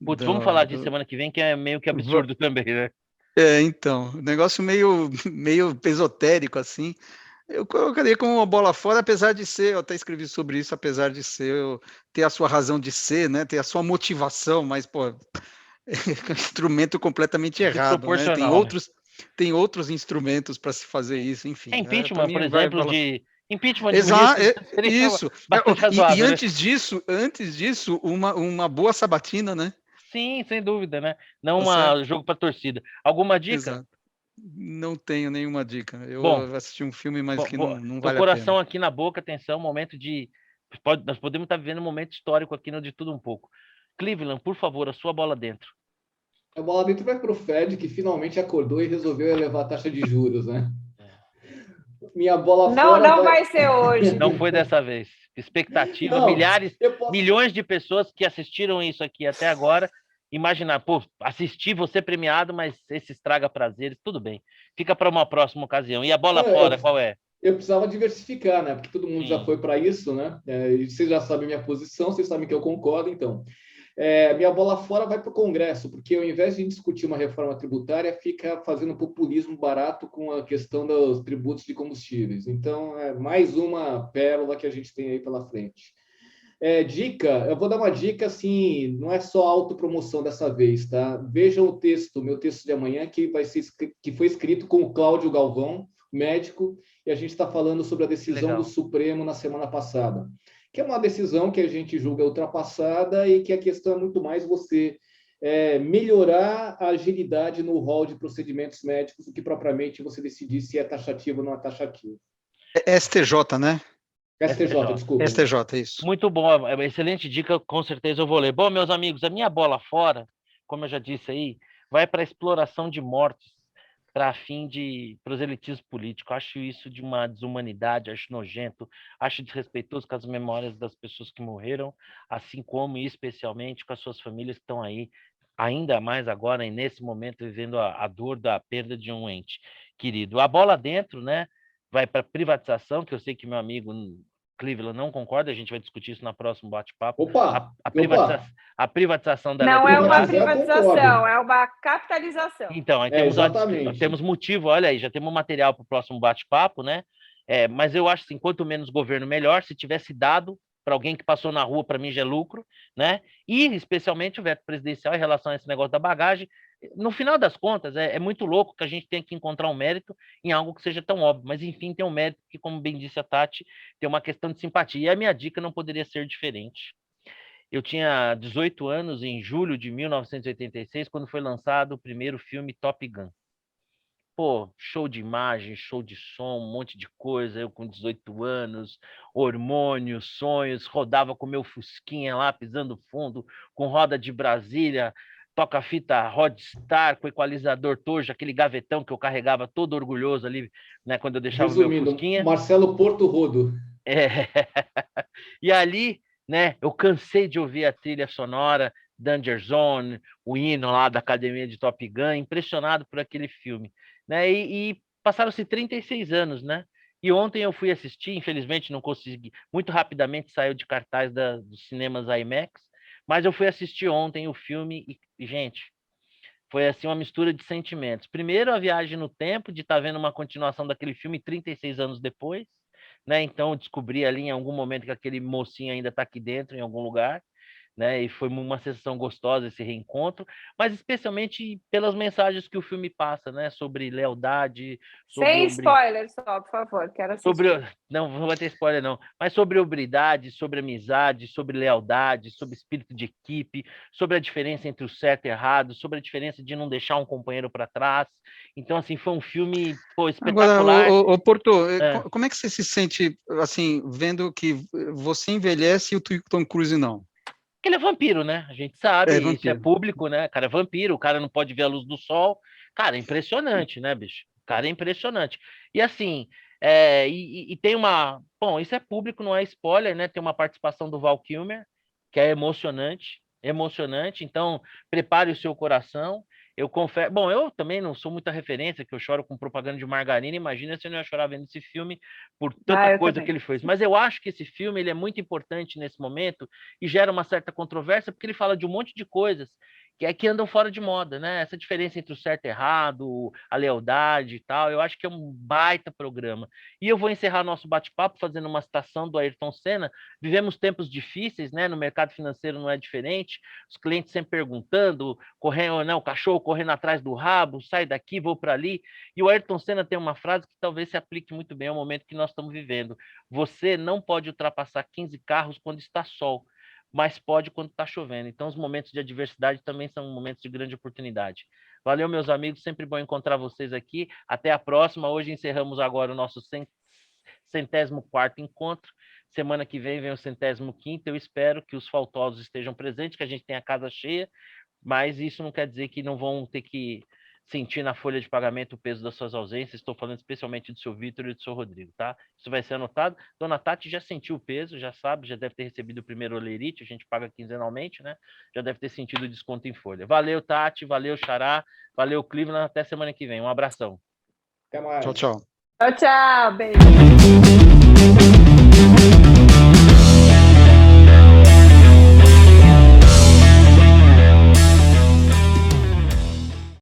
Putz, vamos do, falar disso do- semana que vem, que é meio que va- absurdo também, né? então, negócio meio esotérico assim. Eu colocaria como uma bola fora, apesar de ser, eu até escrevi sobre isso, apesar de ser, ter a sua razão de ser, né? Ter a sua motivação, mas, pô, é um instrumento completamente errado, né? Desproporcional, né? Tem outros instrumentos para se fazer isso, É enfim. Para impeachment, por mim, vai exemplo, bola. de impeachment de Exato, ministros seria isso. bastante E razoável, né? antes disso, uma boa sabatina, né? Sim, sem dúvida, né? Não Tá certo? um jogo para torcida. Alguma dica? Exato. Não tenho nenhuma dica. Bom, Eu assisti um filme, mas que não do vale a pena. coração aqui na boca, atenção, momento de. Nós podemos estar vivendo um momento histórico aqui no De Tudo Um Pouco. Cleveland, por favor, a sua bola dentro. A bola dentro vai para o Fed, que finalmente acordou e resolveu elevar a taxa de juros, né? Minha bola Não, fora não vai. vai ser hoje. Não foi dessa vez. Expectativa, Não, eu posso. milhões de pessoas que assistiram isso aqui até agora. Imaginar, pô, assistir você premiado, mas esse estraga prazeres, tudo bem. Fica para uma próxima ocasião. E a bola Não, fora, qual é? eu precisava diversificar, né? Porque todo mundo já Sim. foi para isso, né? E vocês já sabem minha posição, vocês sabem que eu concordo, então. Minha bola fora vai para o Congresso, porque ao invés de discutir uma reforma tributária, fica fazendo populismo barato com a questão dos tributos de combustíveis. Então, é mais uma pérola que a gente tem aí pela frente. Dica, eu vou dar uma dica assim, não é só autopromoção dessa vez, tá? Vejam o texto, meu texto de amanhã, que foi escrito com o Cláudio Galvão, médico, e a gente está falando sobre a decisão do Supremo na semana passada, que é uma decisão que a gente julga ultrapassada e que a questão é muito mais você melhorar a agilidade no rol de procedimentos médicos do que propriamente você decidir se é taxativo ou não é taxativo. STJ, né? STJ, desculpa. STJ, isso. Muito bom, é uma excelente dica, com certeza eu vou ler. Bom, meus amigos, a minha bola fora, como eu já disse aí, vai para a exploração de mortes para fim de proselitismo político. Acho isso de uma desumanidade, acho nojento, acho desrespeitoso com as memórias das pessoas que morreram, assim como e especialmente com as suas famílias que estão aí, ainda mais agora, e nesse momento, vivendo a dor da perda de um ente querido. A bola dentro, né? Vai para privatização, que eu sei que meu amigo Cleveland não concorda, a gente vai discutir isso no próximo bate-papo. Opa! A privatização da Não é uma Privatizar, eu privatização, concordo. é uma capitalização. Então, aí Exatamente. temos motivo, olha aí, já temos material para o próximo bate-papo, né? Mas eu acho assim, quanto menos governo, melhor. Se tivesse dado para alguém que passou na rua, para mim já é lucro, né? E especialmente o veto presidencial em relação a esse negócio da bagagem. No final das contas, é muito louco que a gente tenha que encontrar um mérito em algo que seja tão óbvio, mas enfim, tem um mérito que, como bem disse a Tati, tem uma questão de simpatia. E a minha dica não poderia ser diferente. Eu tinha 18 anos em julho de 1986, quando foi lançado o primeiro filme Top Gun. Pô, show de imagem, show de som, um monte de coisa. Eu com 18 anos, hormônios, sonhos, rodava com meu fusquinha lá, pisando fundo, com roda de Brasília, toca-fita Rodstar com equalizador Tojo, aquele gavetão que eu carregava todo orgulhoso ali, né, quando eu deixava o meu Resumindo, Fusquinha. Marcelo Porto Rodo. E ali, né, eu cansei de ouvir a trilha sonora, Danger Zone, o hino lá da Academia de Top Gun, impressionado por aquele filme, né? E passaram-se 36 anos, né? E ontem eu fui assistir, infelizmente não consegui, muito rapidamente saiu de cartaz dos cinemas IMAX, mas eu fui assistir ontem o filme e, gente, foi assim uma mistura de sentimentos. Primeiro, a viagem no tempo, de estar vendo uma continuação daquele filme 36 anos depois, né? Então, eu descobri ali em algum momento que aquele mocinho ainda está aqui dentro, em algum lugar, né? E foi uma sensação gostosa esse reencontro, mas especialmente pelas mensagens que o filme passa, né? Sobre lealdade, sobre Sem spoiler só, por favor, quero assistir. não vai ter spoiler não, mas sobre hombridade, sobre amizade, sobre lealdade, sobre espírito de equipe, sobre a diferença entre o certo e o errado, sobre a diferença de não deixar um companheiro para trás. Então, assim, foi um filme, pô, espetacular. Agora, o Porto, como é que você se sente, assim, vendo que você envelhece e o Tom Cruise não? Ele é vampiro, né? A gente sabe, É isso é vampiro. público, né? O cara é vampiro, o cara não pode ver a luz do sol. Cara, é impressionante, né, bicho? O cara é impressionante. E assim, e tem uma. Bom, isso é público, não é spoiler, né? Tem uma participação do Val Kilmer, que é emocionante, emocionante. Então, prepare o seu coração. Eu confesso. Bom, eu também não sou muita referência, que eu choro com propaganda de margarina. Imagina se eu não ia chorar vendo esse filme por tanta coisa também. que ele fez. Mas eu acho que esse filme ele é muito importante nesse momento e gera uma certa controvérsia, porque ele fala de um monte de coisas que andam fora de moda, né? Essa diferença entre o certo e errado, a lealdade e tal, eu acho que é um baita programa. E eu vou encerrar nosso bate-papo fazendo uma citação do Ayrton Senna. Vivemos tempos difíceis, né? No mercado financeiro não é diferente. Os clientes sempre perguntando, correndo, não, o cachorro correndo atrás do rabo, sai daqui, vou para ali. E o Ayrton Senna tem uma frase que talvez se aplique muito bem ao momento que nós estamos vivendo. Você não pode ultrapassar 15 carros quando está sol, mas pode quando está chovendo. Então, os momentos de adversidade também são momentos de grande oportunidade. Valeu, meus amigos, sempre bom encontrar vocês aqui. Até a próxima. Hoje encerramos agora o nosso 104º encontro. Semana que vem o 105º. Eu espero que os faltosos estejam presentes, que a gente tenha a casa cheia, mas isso não quer dizer que não vão ter que sentir na folha de pagamento o peso das suas ausências. Estou falando especialmente do seu Vitor e do seu Rodrigo, tá? Isso vai ser anotado. Dona Tati já sentiu o peso, já sabe, já deve ter recebido o primeiro olerite, a gente paga quinzenalmente, né? Já deve ter sentido o desconto em folha. Valeu, Tati, valeu, Xará, valeu, Cleveland, até semana que vem. Um abração. Até mais. Tchau, tchau. Tchau, tchau, beijo.